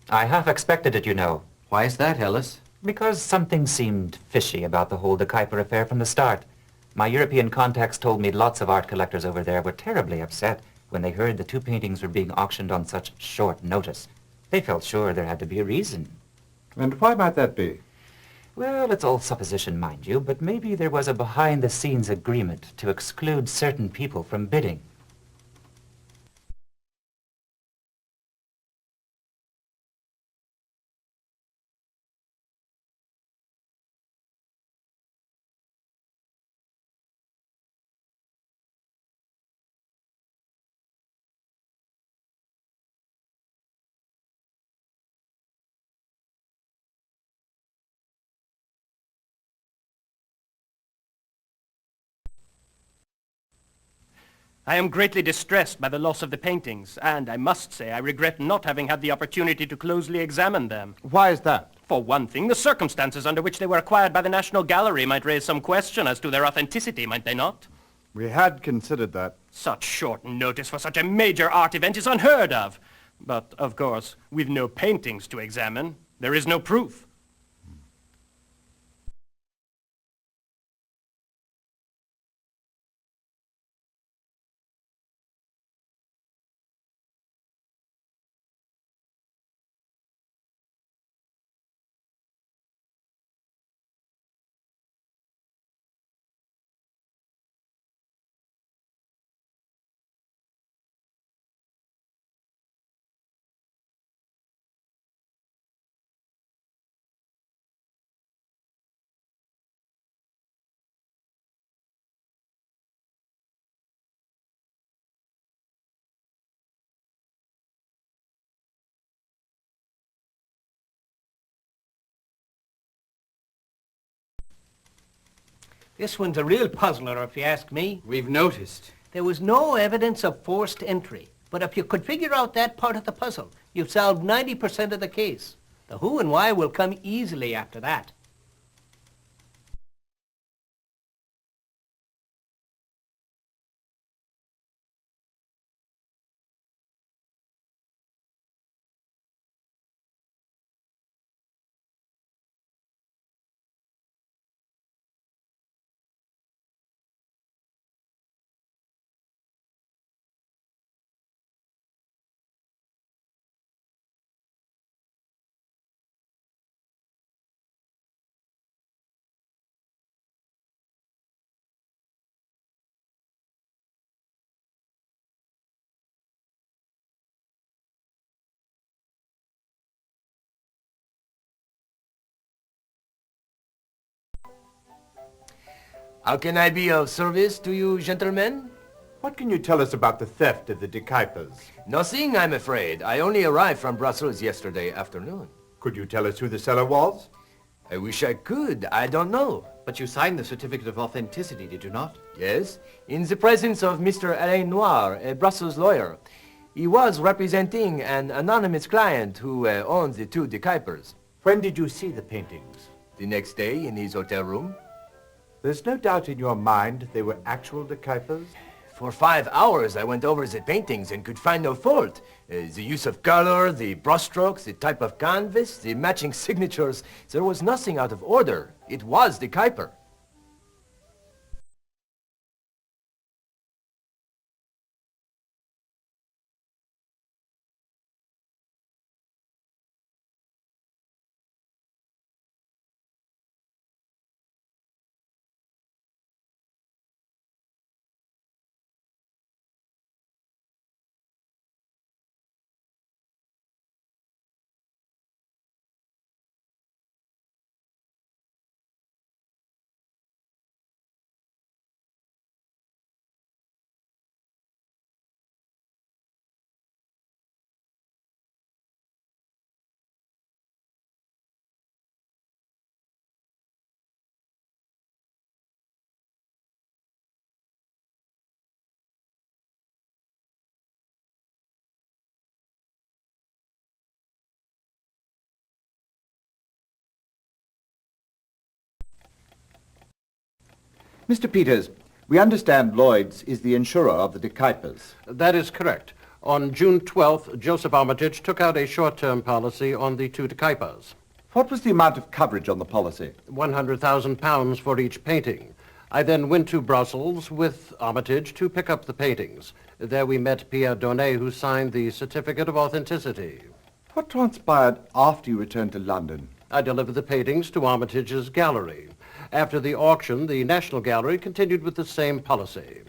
I half expected it, you know. Why is that, Ellis? Because something seemed fishy about the whole De Kuyper affair from the start. My European contacts told me lots of art collectors over there were terribly upset when they heard the two paintings were being auctioned on such short notice. They felt sure there had to be a reason. And why might that be? Well, it's all supposition, mind you, but maybe there was a behind-the-scenes agreement to exclude certain people from bidding. I am greatly distressed by the loss of the paintings, and I must say I regret not having had the opportunity to closely examine them. Why is that? For one thing, the circumstances under which they were acquired by the National Gallery might raise some question as to their authenticity, might they not? We had considered that. Such short notice for such a major art event is unheard of. But, of course, with no paintings to examine, there is no proof. This one's a real puzzler, if you ask me. We've noticed. There was no evidence of forced entry. But if you could figure out that part of the puzzle, you've solved 90% of the case. The who and why will come easily after that. How can I be of service to you, gentlemen? What can you tell us about the theft of the De Kuypers? Nothing, I'm afraid. I only arrived from Brussels yesterday afternoon. Could you tell us who the seller was? I wish I could. I don't know. But you signed the certificate of authenticity, did you not? Yes, in the presence of Mr. Alain Noir, a Brussels lawyer. He was representing an anonymous client who owns the two De Kuypers. When did you see the paintings? The next day in his hotel room. There's no doubt in your mind they were actual De Kuypers? For 5 hours I went over the paintings and could find no fault. The use of color, the brushstrokes, the type of canvas, the matching signatures. There was nothing out of order. It was the Kuiper. Mr. Peters, we understand Lloyd's is the insurer of the de Kuipers. That is correct. On June 12th, Joseph Armitage took out a short-term policy on the two de Kuipers. What was the amount of coverage on the policy? £100,000 for each painting. I then went to Brussels with Armitage to pick up the paintings. There we met Pierre Donnet, who signed the certificate of authenticity. What transpired after you returned to London? I delivered the paintings to Armitage's gallery. After the auction, the National Gallery continued with the same policy.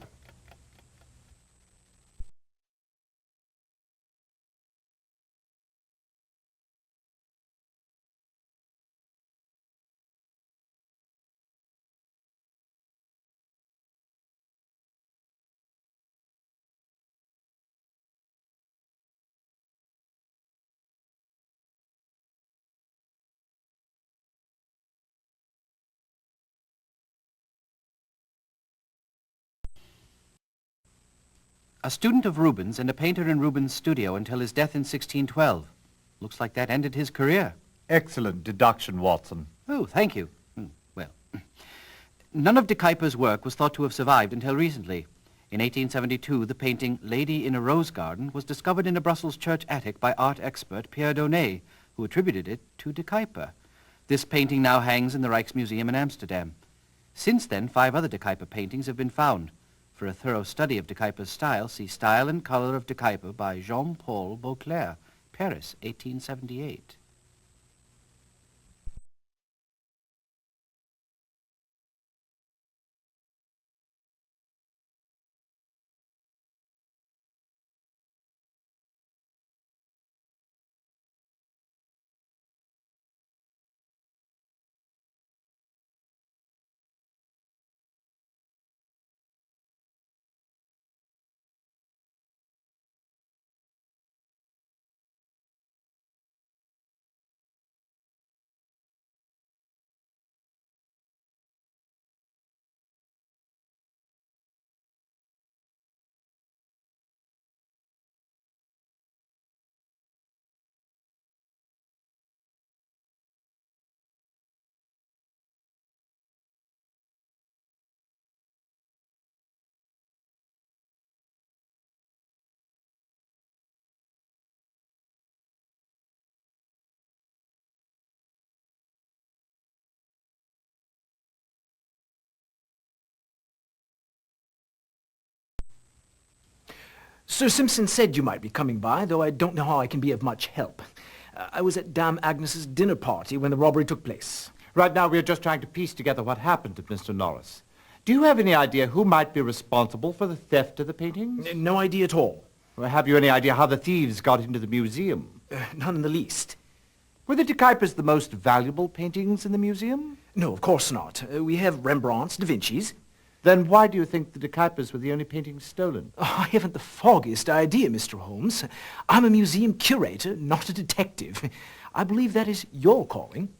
A student of Rubens and a painter in Rubens' studio until his death in 1612. Looks like that ended his career. Excellent deduction, Watson. Oh, thank you. Well, none of de Kuiper's work was thought to have survived until recently. In 1872, the painting Lady in a Rose Garden was discovered in a Brussels church attic by art expert Pierre Donnet, who attributed it to de Kuiper. This painting now hangs in the Rijksmuseum in Amsterdam. Since then, 5 other de Kuiper paintings have been found. For a thorough study of de Kuiper's style, see Style and Color of de Kuiper by Jean-Paul Beauclerk, Paris, 1878. Sir Simpson said you might be coming by, though I don't know how I can be of much help. I was at Dame Agnes's dinner party when the robbery took place. Right now we are just trying to piece together what happened to Mr. Norris. Do you have any idea who might be responsible for the theft of the paintings? No idea at all. Or have you any idea how the thieves got into the museum? None in the least. Were the de Kuipers the most valuable paintings in the museum? No, of course not. We have Rembrandt's, Da Vinci's. Then why do you think the de Kuipers were the only paintings stolen? Oh, I haven't the foggiest idea, Mr. Holmes. I'm a museum curator, not a detective. I believe that is your calling.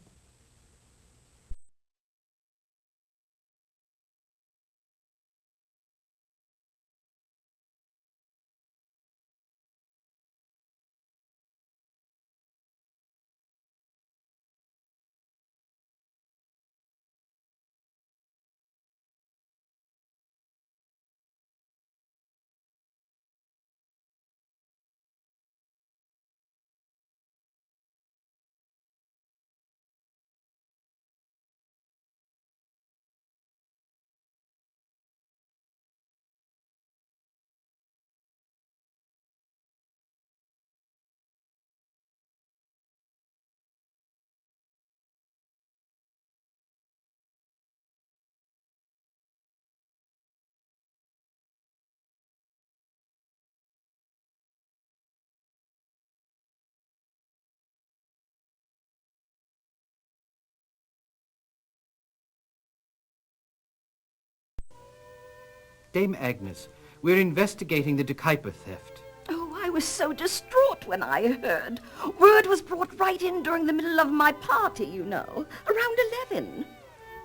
Dame Agnes, we're investigating the De Kuiper theft. Oh, I was so distraught when I heard. Word was brought right in during the middle of my party, you know, around 11.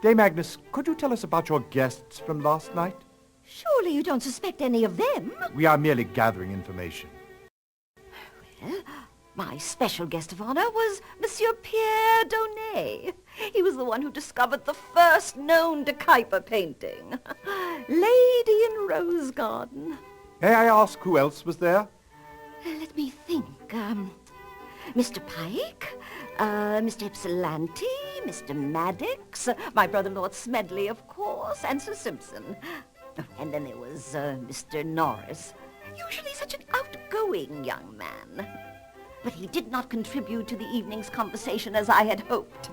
Dame Agnes, could you tell us about your guests from last night? Surely you don't suspect any of them? We are merely gathering information. Well, my special guest of honor was Monsieur Pierre Donnet. He was the one who discovered the first known De Kuiper painting. Lady in Rose Garden. May I ask who else was there? Let me think. Mr. Pike, Mr. Ypsilanti, Mr. Maddox, my brother Lord Smedley, of course, and Sir Simpson. Oh, and then there was Mr. Norris, usually such an outgoing young man. But he did not contribute to the evening's conversation as I had hoped.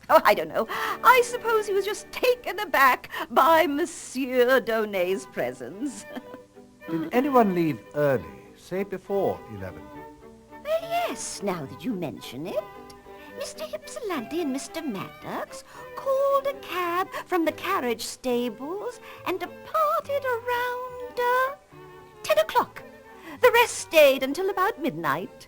Oh, I don't know. I suppose he was just taken aback by Monsieur Donnet's presence. Did anyone leave early, say before 11? Well, yes, now that you mention it. Mr. Ypsilanti and Mr. Maddox called a cab from the carriage stables and departed around 10 o'clock. The rest stayed until about midnight.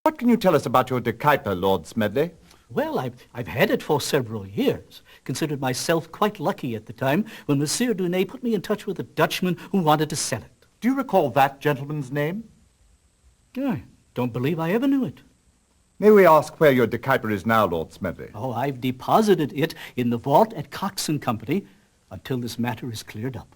What can you tell us about your De Kuiper, Lord Smedley? Well, I've had it for several years. Considered myself quite lucky at the time when Monsieur Donnet put me in touch with a Dutchman who wanted to sell it. Do you recall that gentleman's name? I don't believe I ever knew it. May we ask where your De Kuiper is now, Lord Smedley? Oh, I've deposited it in the vault at Cox and Company until this matter is cleared up.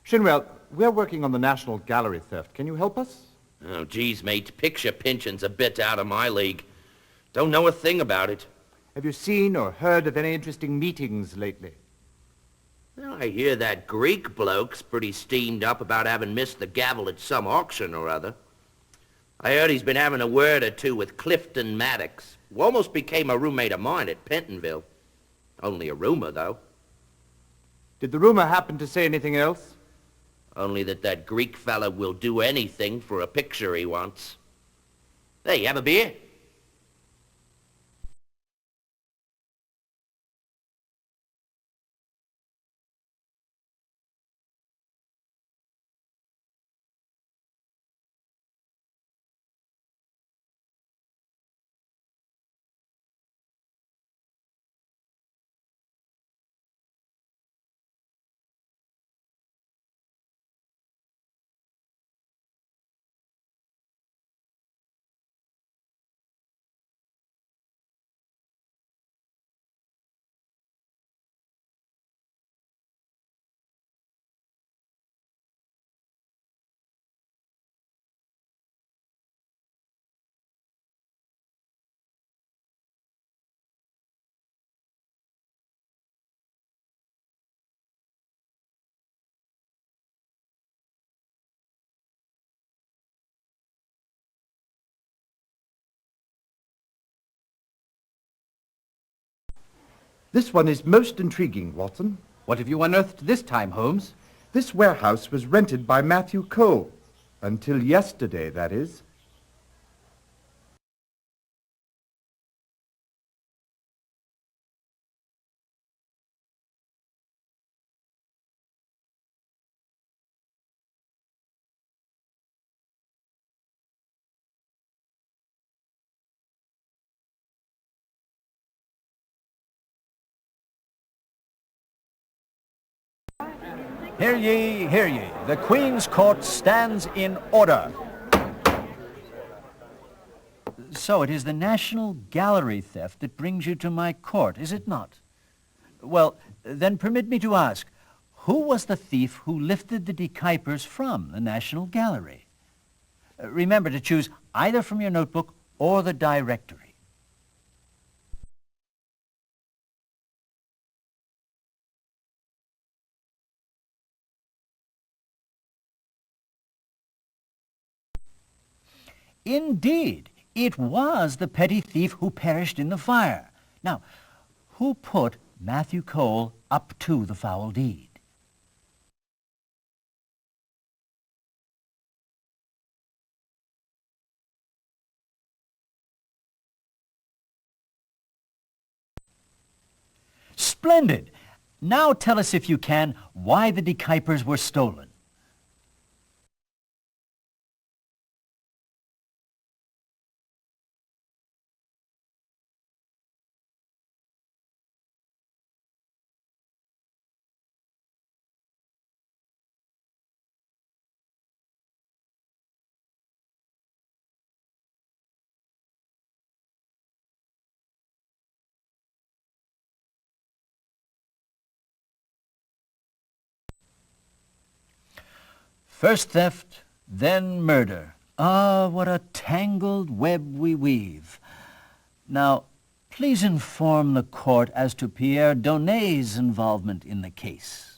Shinwell, we're working on the National Gallery theft. Can you help us? Oh, geez, mate. Picture pinching's a bit out of my league. Don't know a thing about it. Have you seen or heard of any interesting meetings lately? Well, I hear that Greek bloke's pretty steamed up about having missed the gavel at some auction or other. I heard he's been having a word or two with Clifton Maddox, who almost became a roommate of mine at Pentonville. Only a rumor, though. Did the rumor happen to say anything else? Only that Greek fella will do anything for a picture he wants. Hey, have a beer? This one is most intriguing, Watson. What have you unearthed this time, Holmes? This warehouse was rented by Matthew Cole. Until yesterday, that is. Hear ye, hear ye. The Queen's Court stands in order. So it is the National Gallery theft that brings you to my court, is it not? Well, then permit me to ask, who was the thief who lifted the dekypers from the National Gallery? Remember to choose either from your notebook or the directory. Indeed, it was the petty thief who perished in the fire. Now, who put Matthew Cole up to the foul deed? Splendid! Now tell us, if you can, why the dekypers were stolen. First theft, then murder. Ah, what a tangled web we weave. Now, please inform the court as to Pierre Donet's involvement in the case.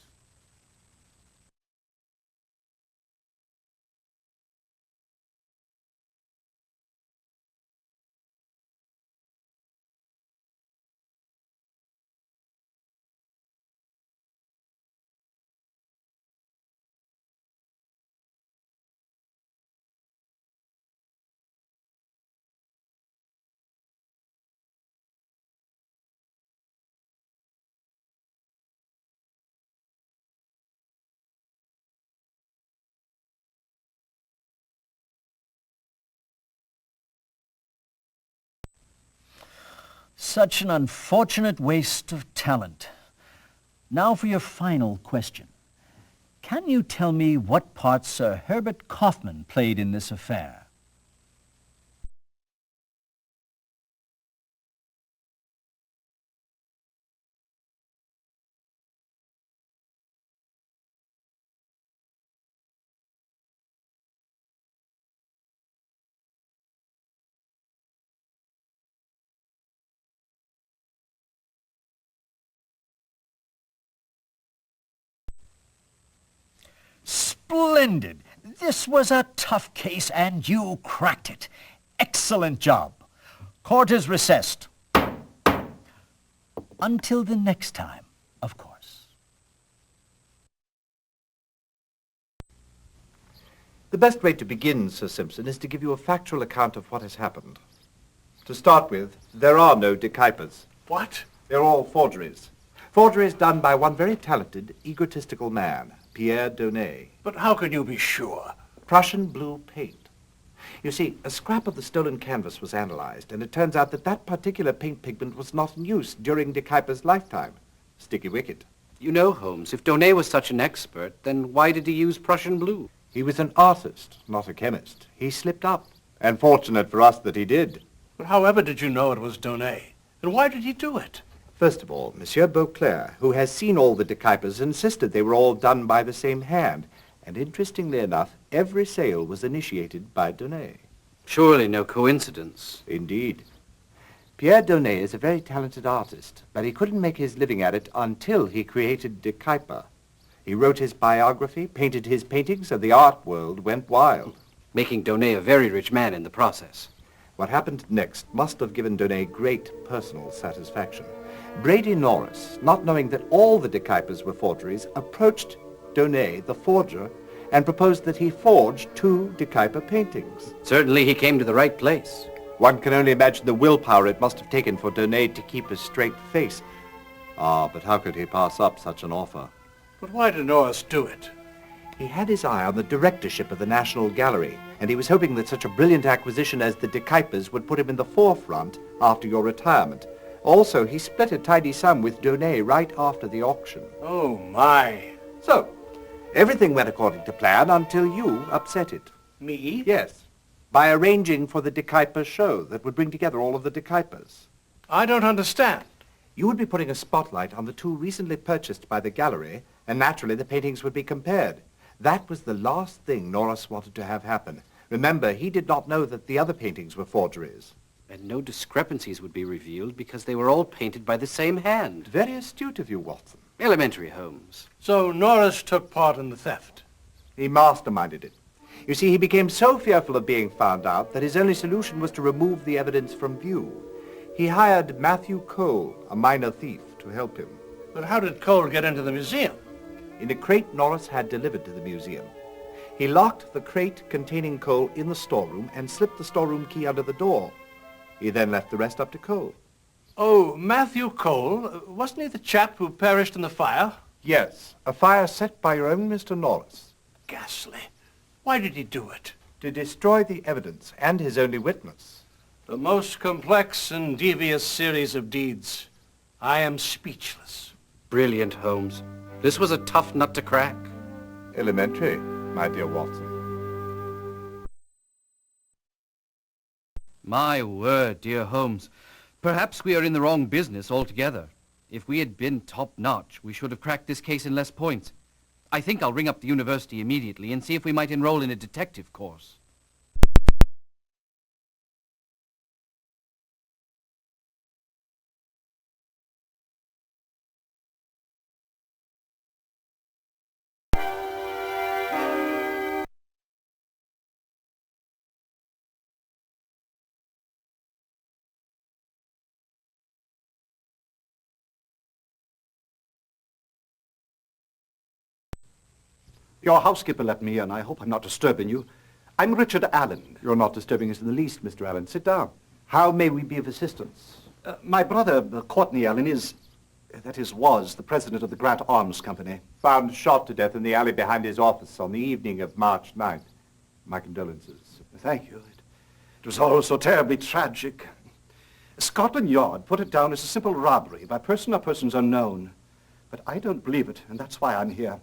Such an unfortunate waste of talent. Now for your final question. Can you tell me what part Sir Herbert Kaufman played in this affair? Splendid! This was a tough case and you cracked it. Excellent job. Court is recessed. Until the next time, of course. The best way to begin, Sir Simpson, is to give you a factual account of what has happened. To start with, there are no dekypers. What? They're all forgeries. Forgeries done by one very talented, egotistical man, Pierre Donet. But how can you be sure? Prussian blue paint. You see, a scrap of the stolen canvas was analyzed, and it turns out that that particular paint pigment was not in use during de Kuyper's lifetime. Sticky wicket. You know, Holmes, if Donet was such an expert, then why did he use Prussian blue? He was an artist, not a chemist. He slipped up. And fortunate for us that he did. But however did you know it was Donet? And why did he do it? First of all, Monsieur Beauclerk, who has seen all the de Kuypers, insisted they were all done by the same hand. And interestingly enough, every sale was initiated by Donet. Surely no coincidence. Indeed. Pierre Donet is a very talented artist, but he couldn't make his living at it until he created de Kuyper. He wrote his biography, painted his paintings, and the art world went wild. Making Donet a very rich man in the process. What happened next must have given Donay great personal satisfaction. Brady Norris, not knowing that all the De Kuypers were forgeries, approached Donay, the forger, and proposed that he forge 2 De Kuyper paintings. Certainly he came to the right place. One can only imagine the willpower it must have taken for Donay to keep a straight face. Ah, but how could he pass up such an offer? But why did Norris do it? He had his eye on the directorship of the National Gallery, and he was hoping that such a brilliant acquisition as the De Kuypers would put him in the forefront after your retirement. Also, he split a tidy sum with Donay right after the auction. Oh, my. So, everything went according to plan until you upset it. Me? Yes, by arranging for the De Kuyper show that would bring together all of the De Kuypers. I don't understand. You would be putting a spotlight on the 2 recently purchased by the gallery, and naturally the paintings would be compared. That was the last thing Norris wanted to have happen. Remember, he did not know that the other paintings were forgeries. And no discrepancies would be revealed because they were all painted by the same hand. Very astute of you, Watson. Elementary, Holmes. So Norris took part in the theft? He masterminded it. You see, he became so fearful of being found out that his only solution was to remove the evidence from view. He hired Matthew Cole, a minor thief, to help him. But how did Cole get into the museum? In a crate Norris had delivered to the museum. He locked the crate containing Cole in the storeroom and slipped the storeroom key under the door. He then left the rest up to Cole. Oh, Matthew Cole? Wasn't he the chap who perished in the fire? Yes, a fire set by your own Mr. Norris. Ghastly. Why did he do it? To destroy the evidence and his only witness. The most complex and devious series of deeds. I am speechless. Brilliant, Holmes. This was a tough nut to crack. Elementary, my dear Watson. My word, dear Holmes. Perhaps we are in the wrong business altogether. If we had been top-notch, we should have cracked this case in less points. I think I'll ring up the university immediately and see if we might enroll in a detective course. Your housekeeper let me in. I hope I'm not disturbing you. I'm Richard Allen. You're not disturbing us in the least, Mr. Allen. Sit down. How may we be of assistance? My brother, Courtney Allen, was the president of the Grant Arms Company. Found shot to death in the alley behind his office on the evening of March 9th. My condolences. Thank you. It was all so terribly tragic. Scotland Yard put it down as a simple robbery by person or persons unknown. But I don't believe it, and that's why I'm here.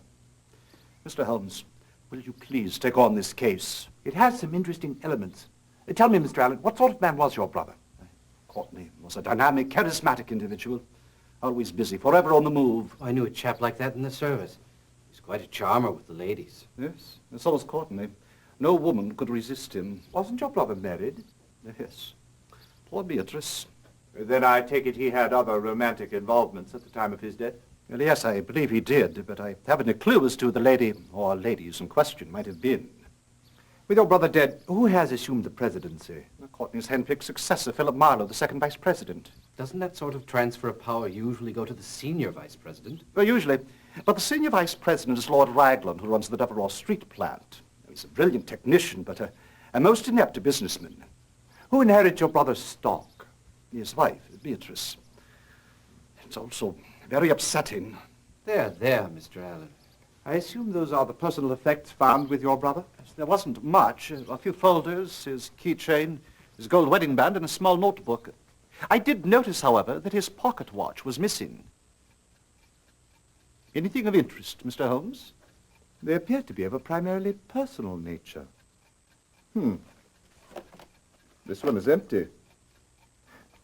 Mr. Holmes, will you please take on this case? It has some interesting elements. Tell me, Mr. Allen, what sort of man was your brother? Courtney was a dynamic, charismatic individual. Always busy, forever on the move. I knew a chap like that in the service. He's quite a charmer with the ladies. Yes, and so was Courtney. No woman could resist him. Wasn't your brother married? Yes. Poor Beatrice. Then I take it he had other romantic involvements at the time of his death? Well, yes, I believe he did, but I haven't a clue as to who the lady or ladies in question might have been. With your brother dead, who has assumed the presidency? Courtney's hand-picked successor, Philip Marlowe, the second vice president. Doesn't that sort of transfer of power usually go to the senior vice president? Well, usually. But the senior vice president is Lord Raglan, who runs the Devereux Street plant. He's a brilliant technician, but a most inept businessman. Who inherited your brother's stock? His wife, Beatrice. It's also very upsetting. There, Mr. Allen. I assume those are the personal effects found with your brother? Yes, there wasn't much. A few folders, his keychain, his gold wedding band, and a small notebook. I did notice, however, that his pocket watch was missing. Anything of interest, Mr. Holmes? They appear to be of a primarily personal nature. This one is empty.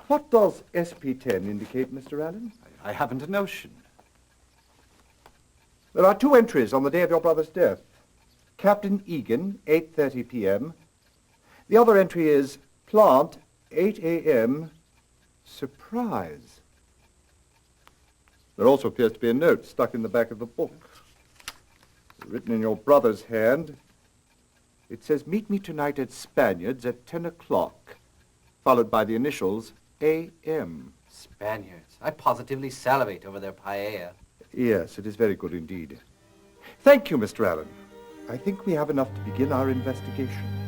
What does SP10 indicate, Mr. Allen? I haven't a notion. There are 2 entries on the day of your brother's death. Captain Egan, 8:30 p.m. The other entry is plant, 8 a.m., surprise. There also appears to be a note stuck in the back of the book. Written in your brother's hand. It says, meet me tonight at Spaniard's at 10 o'clock. followed by the initials A.M. Spaniards. I positively salivate over their paella. Yes, it is very good indeed. Thank you, Mr. Allen. I think we have enough to begin our investigation.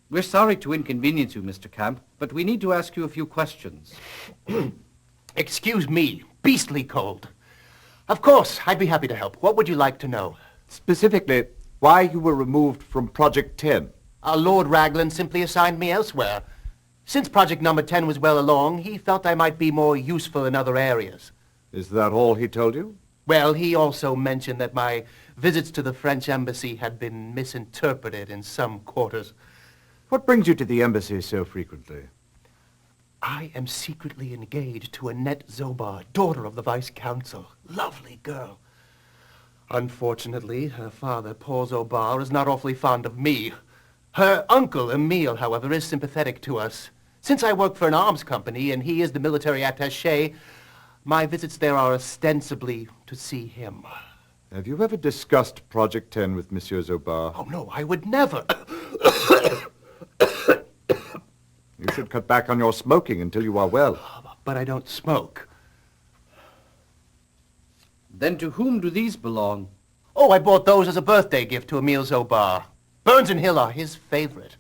We're sorry to inconvenience you, Mr. Camp, but we need to ask you a few questions. Excuse me, beastly cold. Of course, I'd be happy to help. What would you like to know? Specifically, why you were removed from Project 10. Lord Raglan simply assigned me elsewhere. Since Project Number 10 was well along, he felt I might be more useful in other areas. Is that all he told you? Well, he also mentioned that my visits to the French embassy had been misinterpreted in some quarters. What brings you to the embassy so frequently? I am secretly engaged to Annette Zobar, daughter of the Vice Consul. Lovely girl. Unfortunately, her father, Paul Zobar, is not awfully fond of me. Her uncle, Emile, however, is sympathetic to us. Since I work for an arms company and he is the military attaché, my visits there are ostensibly to see him. Have you ever discussed Project 10 with Monsieur Zobar? Oh, no, I would never. You should cut back on your smoking until you are well. But I don't smoke. Then to whom do these belong? Oh, I bought those as a birthday gift to Emile Zobar. Burns and Hill are his favorite.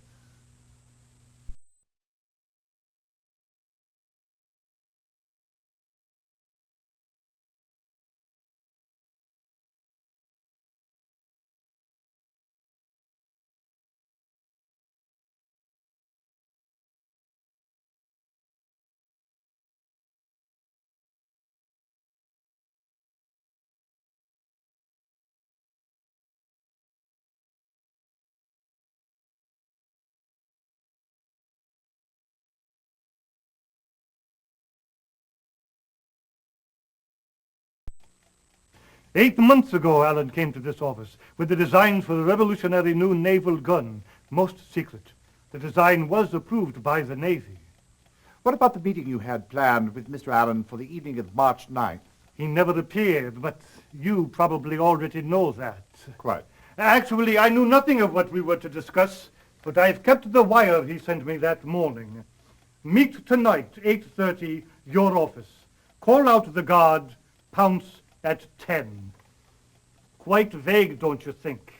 Eight months ago, Allen came to this office with the designs for the revolutionary new naval gun, most secret. The design was approved by the Navy. What about the meeting you had planned with Mr. Allen for the evening of March 9th? He never appeared, but you probably already know that. Quite. Actually, I knew nothing of what we were to discuss, but I've kept the wire he sent me that morning. Meet tonight, 8:30, your office. Call out the guard, pounce at 10. Quite vague, don't you think?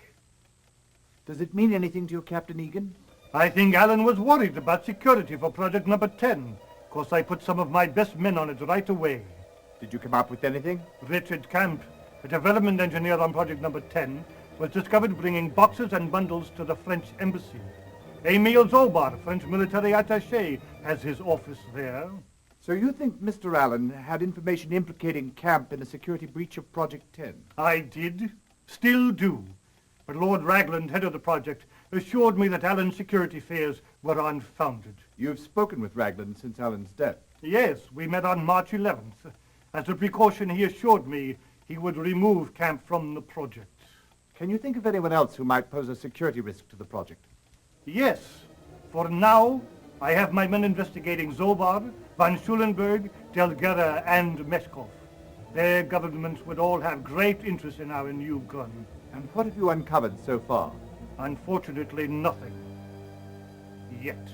Does it mean anything to you, Captain Egan? I think Allen was worried about security for Project Number 10. Of course, I put some of my best men on it right away. Did you come up with anything? Richard Camp, a development engineer on Project Number 10, was discovered bringing boxes and bundles to the French embassy. Emile Zobar, French military attaché, has his office there. So you think Mr. Allen had information implicating Camp in a security breach of Project 10? I did. Still do. But Lord Raglan, head of the project, assured me that Allen's security fears were unfounded. You've spoken with Raglan since Allen's death? Yes, we met on March 11th. As a precaution, he assured me he would remove Camp from the project. Can you think of anyone else who might pose a security risk to the project? Yes. For now, I have my men investigating Zobar, Van Schulenburg, Delgera, and Meshkov. Their governments would all have great interest in our new gun. And what have you uncovered so far? Unfortunately, nothing. Yet.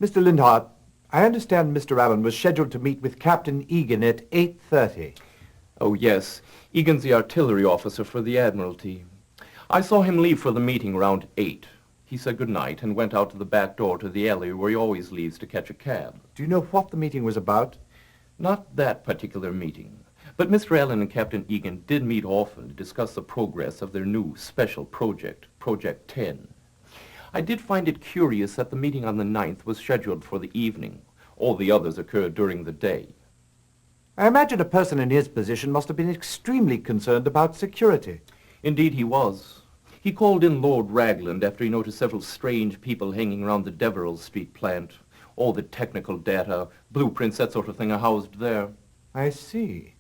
Mr. Lindhart, I understand Mr. Allen was scheduled to meet with Captain Egan at 8:30. Oh, yes. Egan's the artillery officer for the Admiralty. I saw him leave for the meeting around 8. He said good night and went out to the back door to the alley where he always leaves to catch a cab. Do you know what the meeting was about? Not that particular meeting. But Mr. Allen and Captain Egan did meet often to discuss the progress of their new special project, Project 10. I did find it curious that the meeting on the 9th was scheduled for the evening. All the others occurred during the day. I imagine a person in his position must have been extremely concerned about security. Indeed he was. He called in Lord Ragland after he noticed several strange people hanging around the Deverell Street plant. All the technical data, blueprints, that sort of thing are housed there. I see.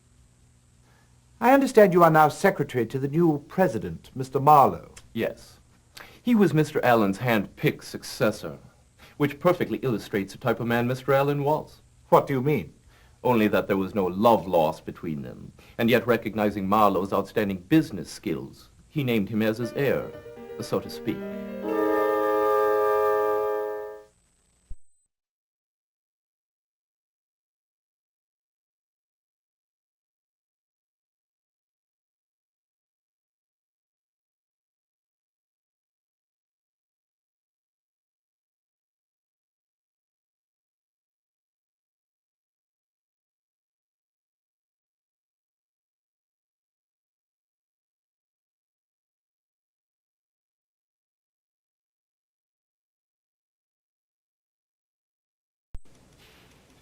I understand you are now secretary to the new president, Mr. Marlowe. Yes. He was Mr. Allen's hand-picked successor, which perfectly illustrates the type of man Mr. Allen was. What do you mean? Only that there was no love lost between them, and yet recognizing Marlowe's outstanding business skills, he named him as his heir, so to speak.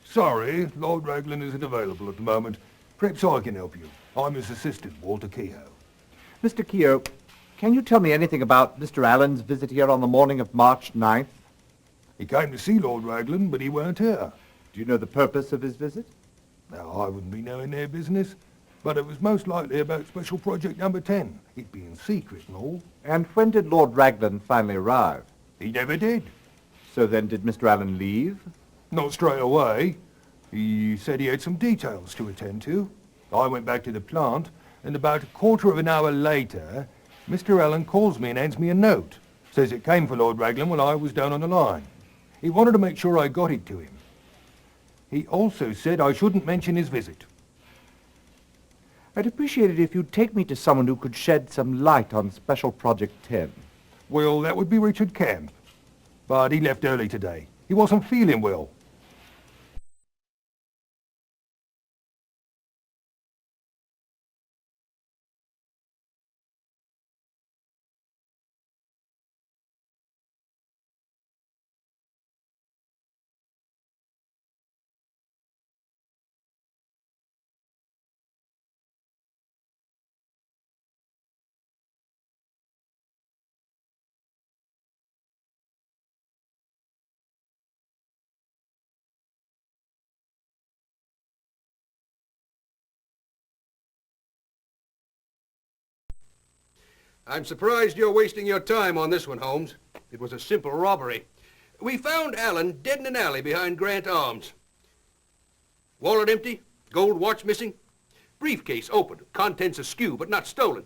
Sorry, Lord Raglan isn't available at the moment. Perhaps I can help you. I'm his assistant, Walter Keogh. Mr. Keogh, can you tell me anything about Mr. Allen's visit here on the morning of March 9th? He came to see Lord Raglan, but he weren't here. Do you know the purpose of his visit? Now, I wouldn't be knowing their business, but it was most likely about Special Project Number 10, it being secret and all. And when did Lord Raglan finally arrive? He never did. So then did Mr. Allen leave? Not straight away. He said he had some details to attend to. I went back to the plant, and about a quarter of an hour later, Mr. Allen calls me and hands me a note. Says it came for Lord Raglan while I was down on the line. He wanted to make sure I got it to him. He also said I shouldn't mention his visit. I'd appreciate it if you'd take me to someone who could shed some light on Special Project 10. Well, that would be Richard Camp. But he left early today. He wasn't feeling well. I'm surprised you're wasting your time on this one, Holmes. It was a simple robbery. We found Allen dead in an alley behind Grant Arms. Wallet empty, gold watch missing, briefcase open, contents askew but not stolen.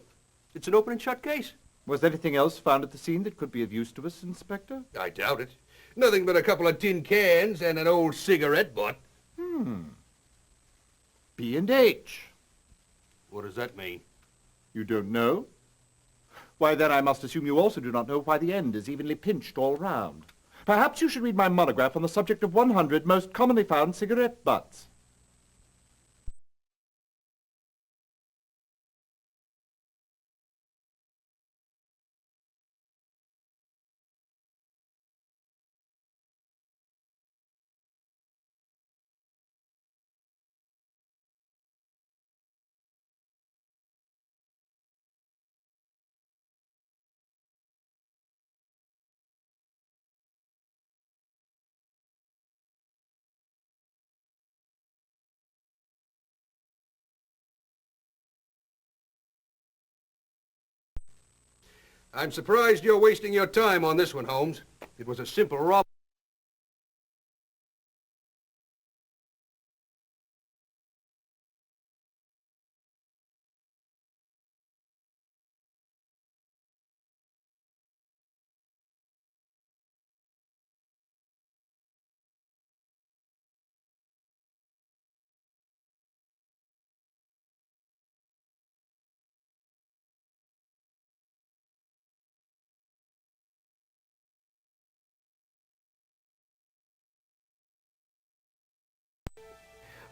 It's an open and shut case. Was anything else found at the scene that could be of use to us, Inspector? I doubt it. Nothing but a couple of tin cans and an old cigarette butt. B&H. What does that mean? You don't know? Why, then I must assume you also do not know why the end is evenly pinched all round. Perhaps you should read my monograph on the subject of 100 most commonly found cigarette butts. I'm surprised you're wasting your time on this one, Holmes. It was a simple robbery.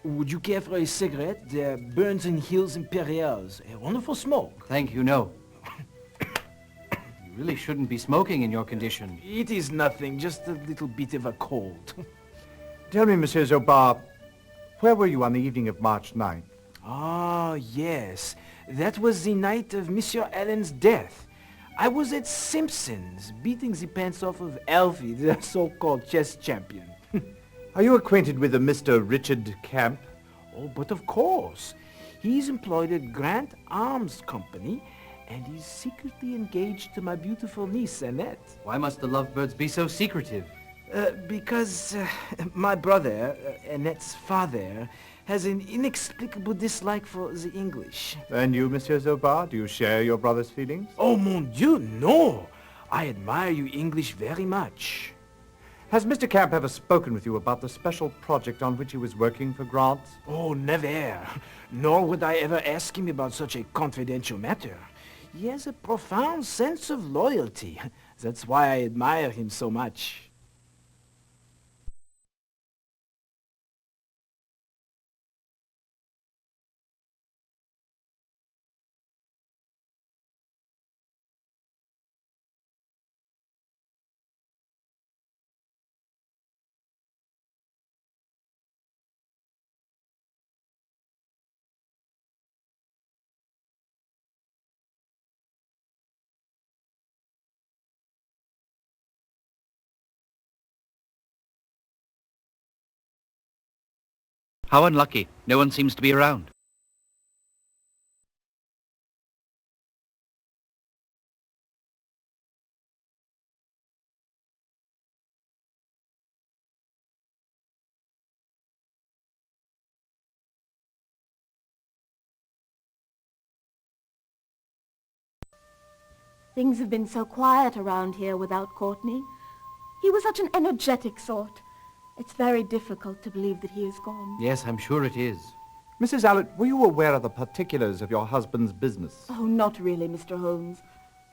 Would you care for a cigarette? They're Burns and Hill's Imperials. A wonderful smoke. Thank you, no. You really shouldn't be smoking in your condition. It is nothing, just a little bit of a cold. Tell me, Monsieur Zobar, where were you on the evening of March 9th? Ah, yes. That was the night of Monsieur Allen's death. I was at Simpson's, beating the pants off of Alfie, the so-called chess champion. Are you acquainted with a Mr. Richard Camp? Oh, but of course. He's employed at Grant Arms Company, and he's secretly engaged to my beautiful niece, Annette. Why must the lovebirds be so secretive? Because my brother, Annette's father, has an inexplicable dislike for the English. And you, Monsieur Zobar, do you share your brother's feelings? Oh, mon Dieu, no! I admire you English very much. Has Mr. Camp ever spoken with you about the special project on which he was working for Grant? Oh, never. Nor would I ever ask him about such a confidential matter. He has a profound sense of loyalty. That's why I admire him so much. How unlucky. No one seems to be around. Things have been so quiet around here without Courtney. He was such an energetic sort. It's very difficult to believe that he is gone. Yes, I'm sure it is. Mrs. Allen, were you aware of the particulars of your husband's business? Oh, not really, Mr. Holmes.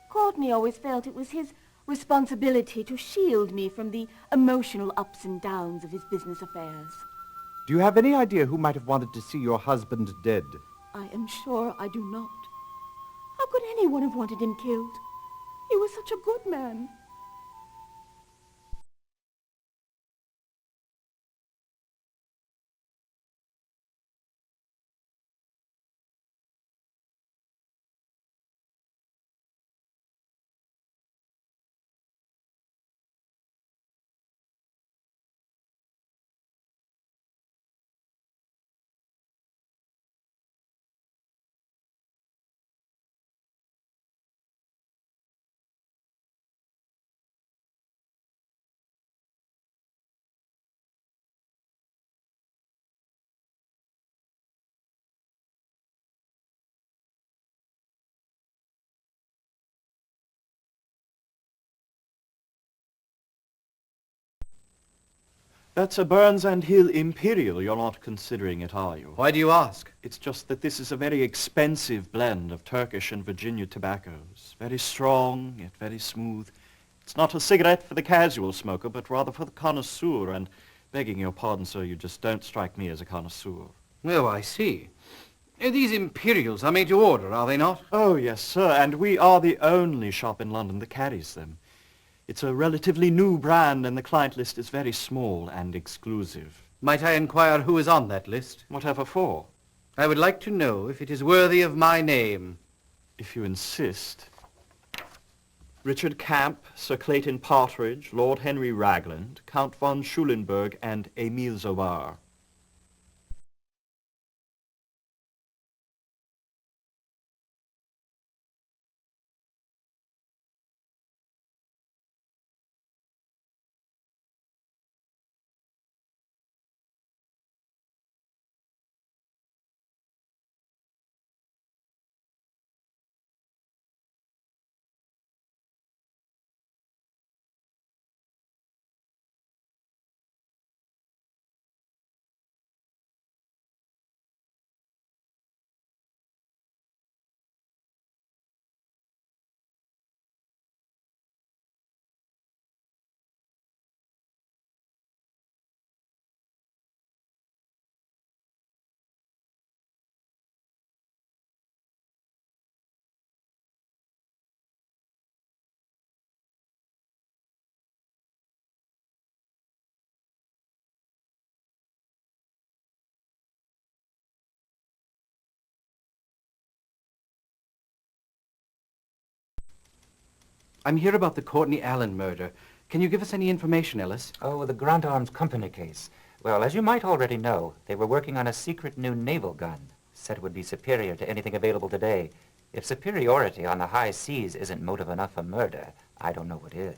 Courtney always felt it was his responsibility to shield me from the emotional ups and downs of his business affairs. Do you have any idea who might have wanted to see your husband dead? I am sure I do not. How could anyone have wanted him killed? He was such a good man. That's a Burns and Hill Imperial. You're not considering it, are you? Why do you ask? It's just that this is a very expensive blend of Turkish and Virginia tobaccos. Very strong, yet very smooth. It's not a cigarette for the casual smoker, but rather for the connoisseur, and begging your pardon, sir, you just don't strike me as a connoisseur. Oh, I see. These Imperials are made to order, are they not? Oh, yes, sir, and we are the only shop in London that carries them. It's a relatively new brand, and the client list is very small and exclusive. Might I inquire who is on that list? Whatever for? I would like to know if it is worthy of my name. If you insist. Richard Camp, Sir Clayton Partridge, Lord Henry Ragland, Count von Schulenburg, and Emile Zobar. I'm here about the Courtney Allen murder. Can you give us any information, Ellis? Oh, the Grand Arms Company case. Well, as you might already know, they were working on a secret new naval gun. Said it would be superior to anything available today. If superiority on the high seas isn't motive enough for murder, I don't know what is.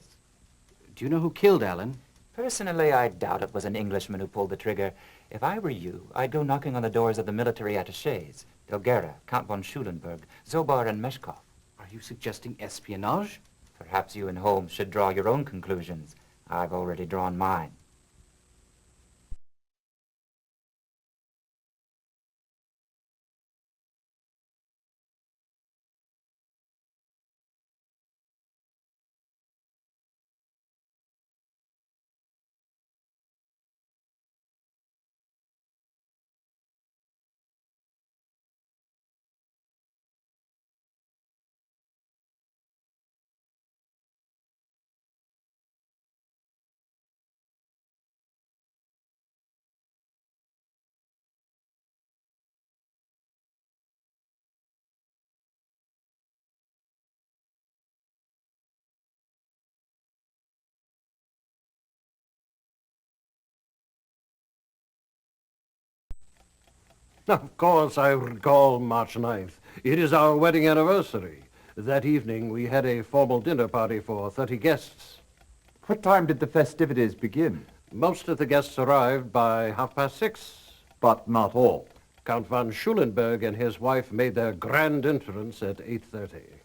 Do you know who killed Allen? Personally, I doubt it was an Englishman who pulled the trigger. If I were you, I'd go knocking on the doors of the military attachés. Delgera, Count von Schulenburg, Zobar, and Meshkov. Are you suggesting espionage? Perhaps you and Holmes should draw your own conclusions. I've already drawn mine. Of course, I recall March 9th. It is our wedding anniversary. That evening, we had a formal dinner party for 30 guests. What time did the festivities begin? Most of the guests arrived by 6:30. But not all. Count von Schulenburg and his wife made their grand entrance at 8:30.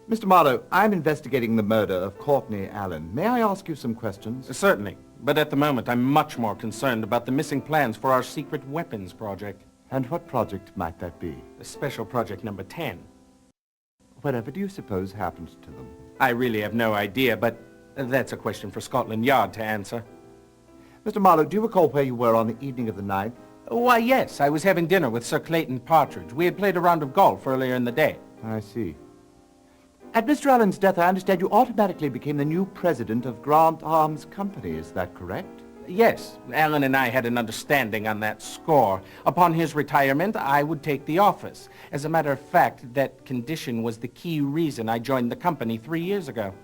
Mr. Marlowe, I'm investigating the murder of Courtney Allen. May I ask you some questions? Certainly. But at the moment, I'm much more concerned about the missing plans for our secret weapons project. And what project might that be? Special project number 10. Whatever do you suppose happened to them? I really have no idea, but that's a question for Scotland Yard to answer. Mr. Marlowe, do you recall where you were on the evening of the 9th? Why, yes. I was having dinner with Sir Clayton Partridge. We had played a round of golf earlier in the day. I see. At Mr. Allen's death, I understand you automatically became the new president of Grand Arms Company. Is that correct? Yes. Allen and I had an understanding on that score. Upon his retirement, I would take the office. As a matter of fact, that condition was the key reason I joined the company 3 years ago.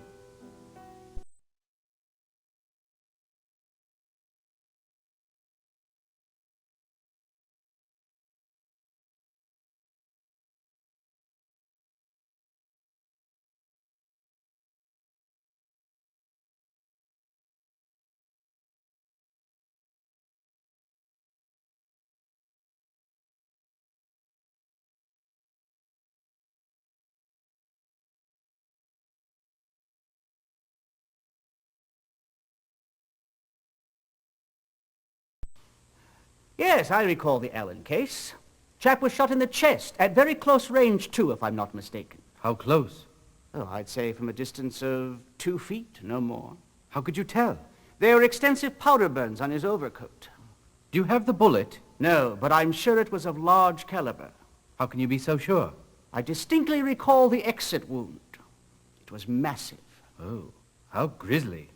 Yes, I recall the Allen case. Chap was shot in the chest, at very close range, too, if I'm not mistaken. How close? Oh, I'd say from a distance of 2 feet, no more. How could you tell? There were extensive powder burns on his overcoat. Do you have the bullet? No, but I'm sure it was of large caliber. How can you be so sure? I distinctly recall the exit wound. It was massive. Oh, how grisly.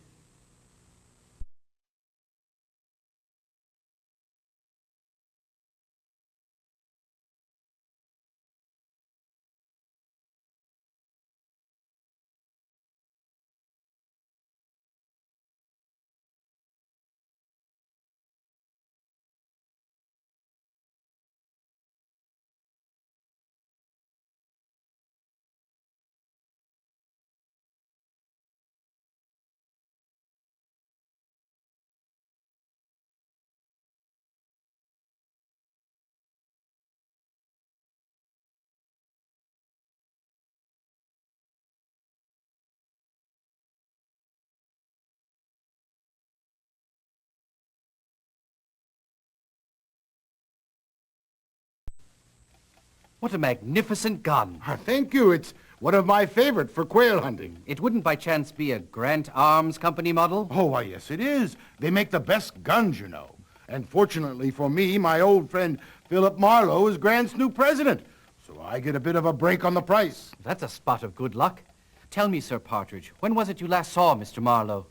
What a magnificent gun. Thank you. It's one of my favorite for quail hunting. It wouldn't by chance be a Grant Arms Company model? Oh, why, yes, it is. They make the best guns, you know. And fortunately for me, my old friend Philip Marlowe is Grant's new president. So I get a bit of a break on the price. That's a spot of good luck. Tell me, Sir Partridge, when was it you last saw Mr. Marlowe?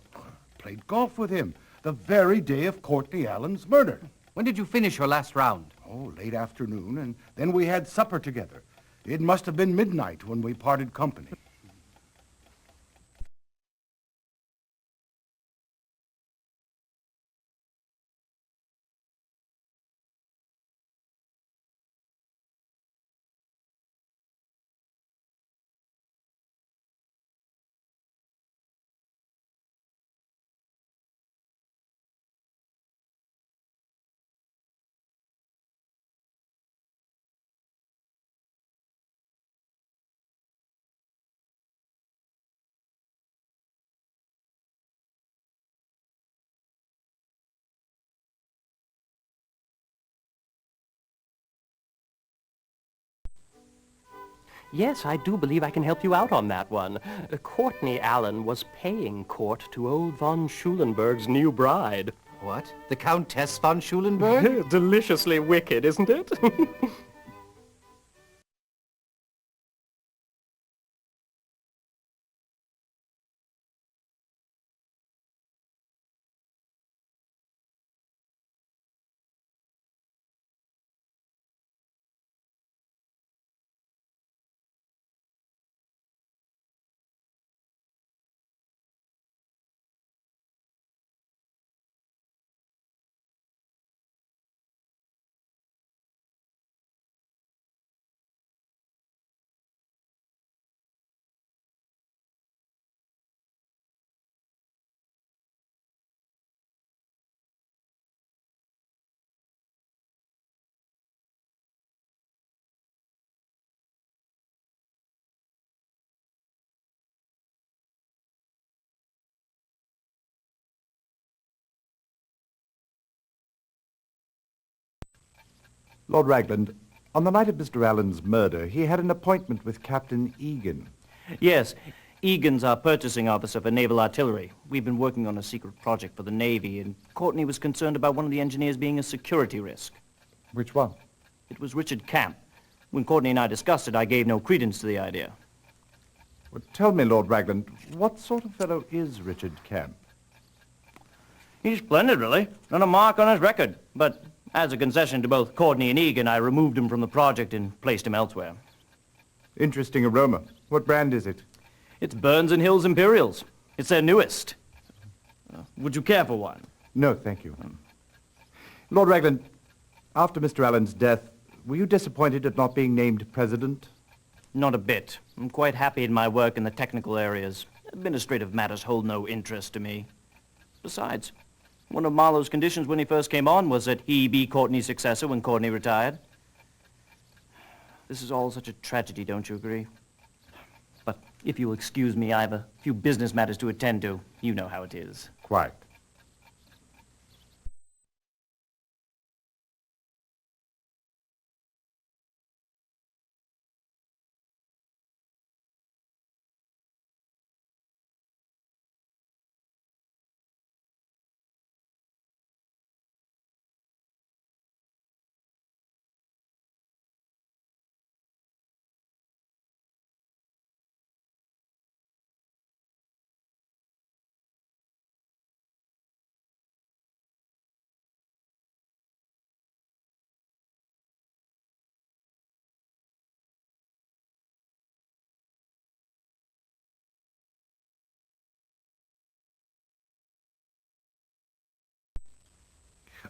Played golf with him the very day of Courtney Allen's murder. When did you finish your last round? Oh, late afternoon, and then we had supper together. It must have been midnight when we parted company. Yes, I do believe I can help you out on that one. Courtney Allen was paying court to old von Schulenburg's new bride. What? The Countess von Schulenburg? Deliciously wicked, isn't it? Lord Ragland, on the night of Mr. Allen's murder, he had an appointment with Captain Egan. Yes, Egan's our purchasing officer for naval artillery. We've been working on a secret project for the Navy, and Courtney was concerned about one of the engineers being a security risk. Which one? It was Richard Camp. When Courtney and I discussed it, I gave no credence to the idea. Well, tell me, Lord Ragland, what sort of fellow is Richard Camp? He's splendid, really. Not a mark on his record. But as a concession to both Courtney and Egan, I removed him from the project and placed him elsewhere. Interesting aroma. What brand is it? It's Burns and Hill's Imperials. It's their newest. Would you care for one? No, thank you. Lord Ragland, after Mr. Allen's death, were you disappointed at not being named president? Not a bit. I'm quite happy in my work in the technical areas. Administrative matters hold no interest to me. Besides, one of Marlowe's conditions when he first came on was that he be Courtney's successor when Courtney retired. This is all such a tragedy, don't you agree? But if you'll excuse me, I have a few business matters to attend to. You know how it is. Quite.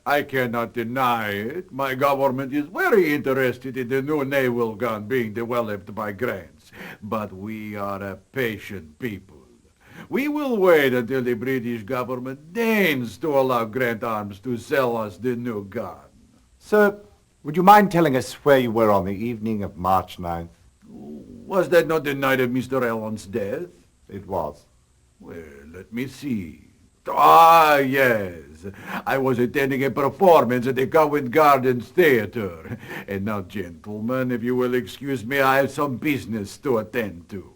I cannot deny it. My government is very interested in the new naval gun being developed by Grants. But we are a patient people. We will wait until the British government deigns to allow Grant Arms to sell us the new gun. Sir, would you mind telling us where you were on the evening of March 9th? Was that not the night of Mr. Allen's death? It was. Well, let me see. Ah, yes. I was attending a performance at the Covent Gardens Theatre. And now, gentlemen, if you will excuse me, I have some business to attend to.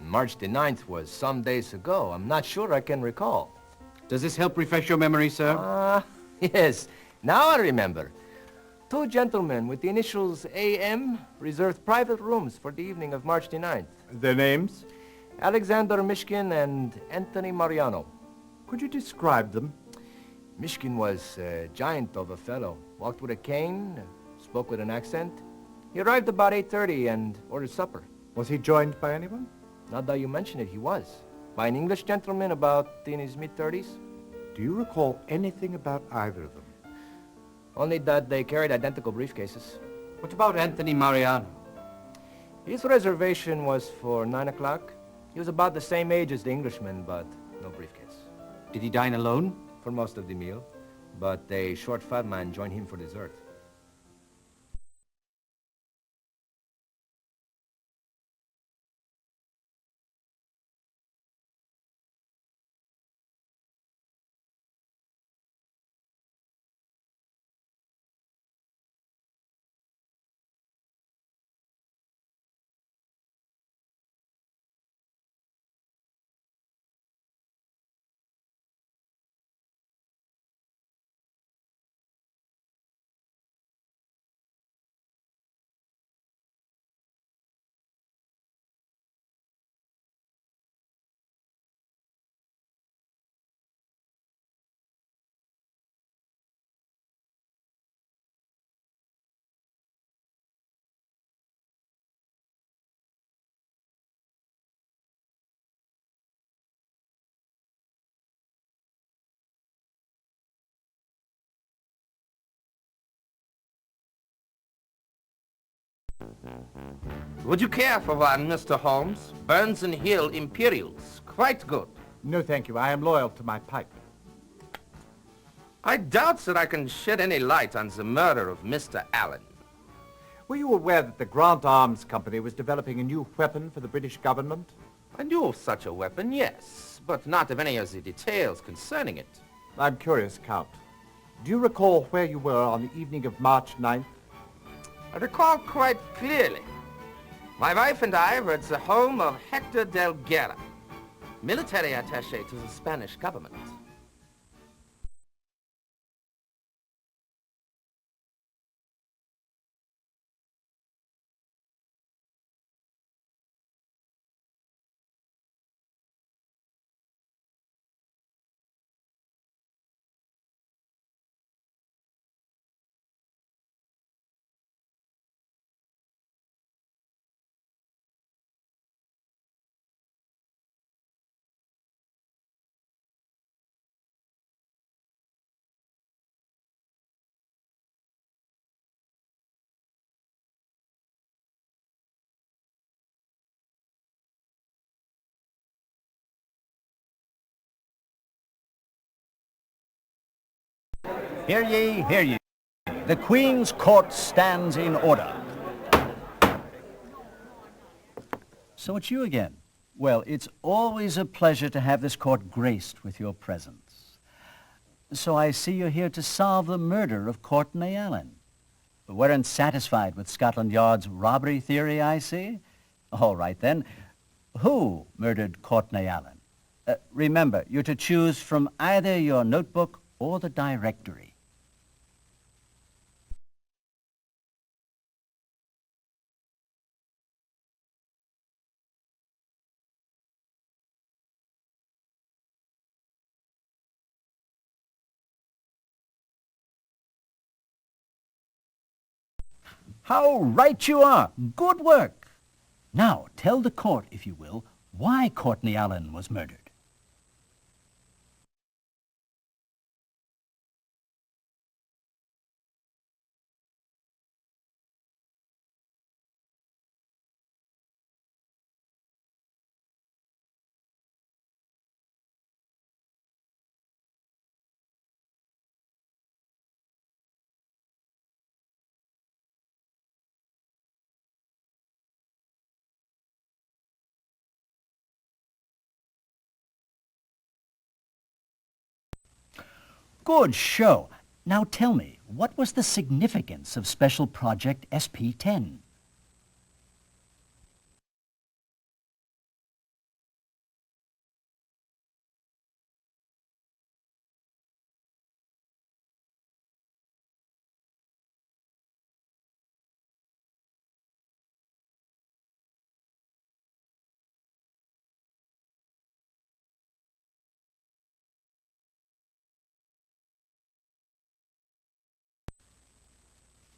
March the 9th was some days ago. I'm not sure I can recall. Does this help refresh your memory, sir? Yes. Now I remember. Two gentlemen with the initials AM reserved private rooms for the evening of March the 9th. Their names? Alexander Mishkin and Anthony Mariano. Could you describe them? Mishkin was a giant of a fellow. Walked with a cane, spoke with an accent. He arrived about 8:30 and ordered supper. Was he joined by anyone? Not that you mention it, he was. By an English gentleman about in his mid-30s. Do you recall anything about either of them? Only that they carried identical briefcases. What about Anthony Mariano? His reservation was for 9 o'clock. He was about the same age as the Englishman, but no briefcase. Did he dine alone? For most of the meal, but a short fat man joined him for dessert. Would you care for one, Mr. Holmes? Burns and Hill Imperials. Quite good. No, thank you. I am loyal to my pipe. I doubt that I can shed any light on the murder of Mr. Allen. Were you aware that the Grant Arms Company was developing a new weapon for the British government? I knew of such a weapon, yes, but not of any of the details concerning it. I'm curious, Count. Do you recall where you were on the evening of March 9th? I recall quite clearly. My wife and I were at the home of Hector Del Guerra, military attaché to the Spanish government. Hear ye, hear ye. The Queen's Court stands in order. So it's you again. Well, it's always a pleasure to have this court graced with your presence. So I see you're here to solve the murder of Courtney Allen. Weren't satisfied with Scotland Yard's robbery theory, I see? All right, then. Who murdered Courtney Allen? Remember, you're to choose from either your notebook or the directory. How right you are. Good work. Now, tell the court, if you will, why Courtney Allen was murdered. Good show. Now tell me, what was the significance of Special Project SP-10?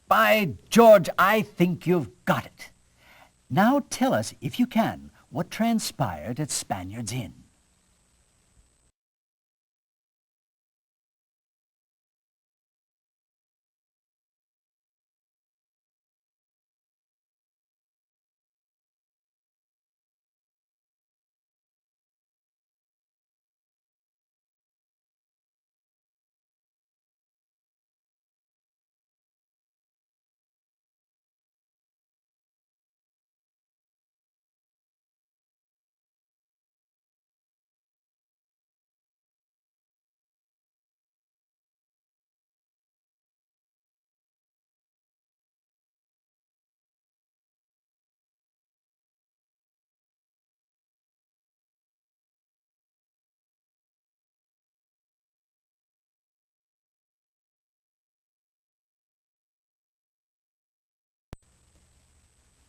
By George, I think you've got it. Now tell us, if you can, what transpired at Spaniard's Inn.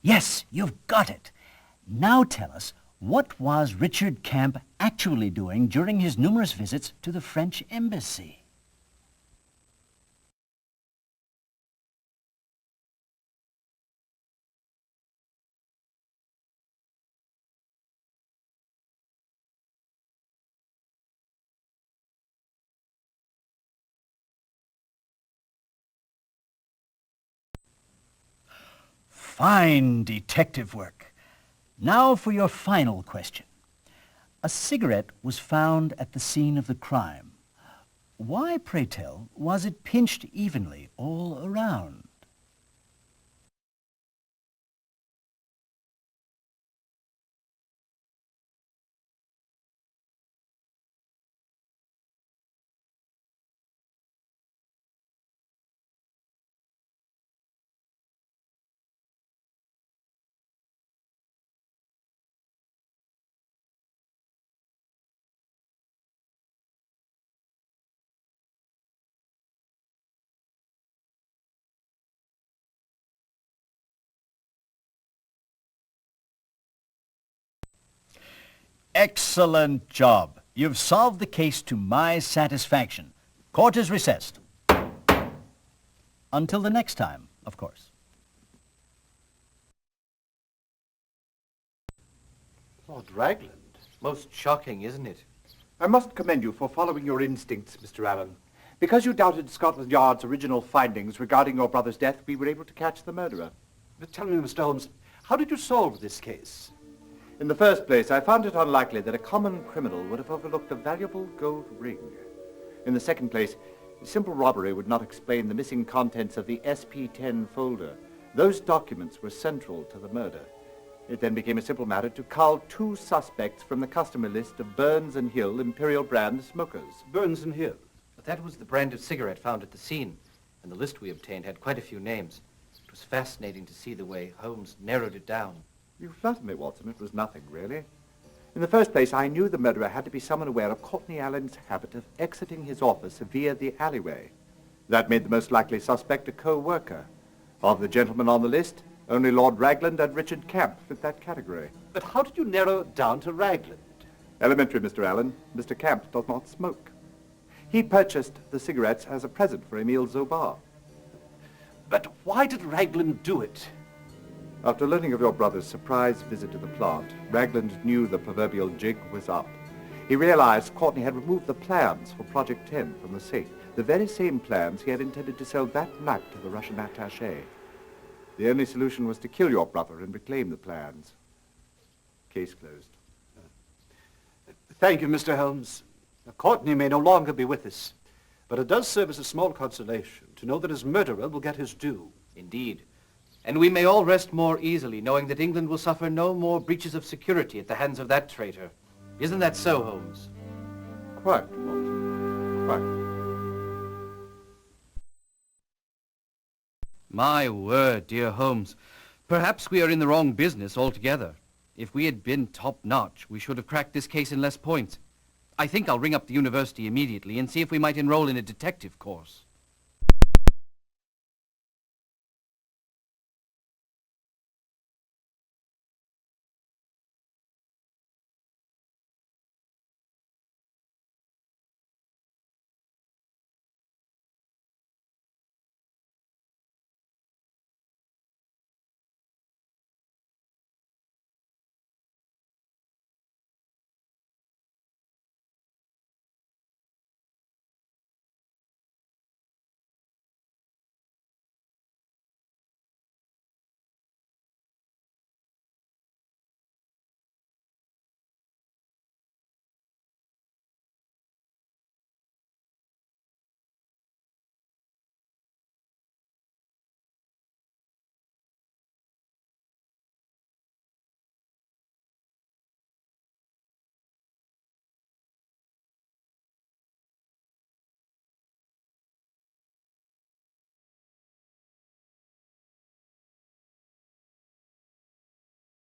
Yes, you've got it. Now tell us, what was Richard Camp actually doing during his numerous visits to the French embassy? Fine detective work. Now for your final question. A cigarette was found at the scene of the crime. Why, pray tell, was it pinched evenly all around? Excellent job. You've solved the case to my satisfaction. Court is recessed. Until the next time, of course. Lord Ragland. Most shocking, isn't it? I must commend you for following your instincts, Mr. Allen. Because you doubted Scotland Yard's original findings regarding your brother's death, we were able to catch the murderer. But tell me, Mr. Holmes, how did you solve this case? In the first place, I found it unlikely that a common criminal would have overlooked a valuable gold ring. In the second place, simple robbery would not explain the missing contents of the SP-10 folder. Those documents were central to the murder. It then became a simple matter to cull two suspects from the customer list of Burns and Hill Imperial brand smokers. Burns and Hill? But that was the brand of cigarette found at the scene, and the list we obtained had quite a few names. It was fascinating to see the way Holmes narrowed it down. You flatter me, Watson. It was nothing, really. In the first place, I knew the murderer had to be someone aware of Courtney Allen's habit of exiting his office via the alleyway. That made the most likely suspect a co-worker. Of the gentlemen on the list, only Lord Ragland and Richard Camp fit that category. But how did you narrow it down to Ragland? Elementary, Mr. Allen. Mr. Camp does not smoke. He purchased the cigarettes as a present for Emile Zobar. But why did Ragland do it? After learning of your brother's surprise visit to the plant, Ragland knew the proverbial jig was up. He realized Courtney had removed the plans for Project 10 from the safe, the very same plans he had intended to sell that night to the Russian attaché. The only solution was to kill your brother and reclaim the plans. Case closed. Thank you, Mr. Holmes. Courtney may no longer be with us, but it does serve as a small consolation to know that his murderer will get his due. Indeed. And we may all rest more easily knowing that England will suffer no more breaches of security at the hands of that traitor. Isn't that so, Holmes? Quite, Watson. Quite. My word, dear Holmes. Perhaps we are in the wrong business altogether. If we had been top-notch, we should have cracked this case in less points. I think I'll ring up the university immediately and see if we might enroll in a detective course.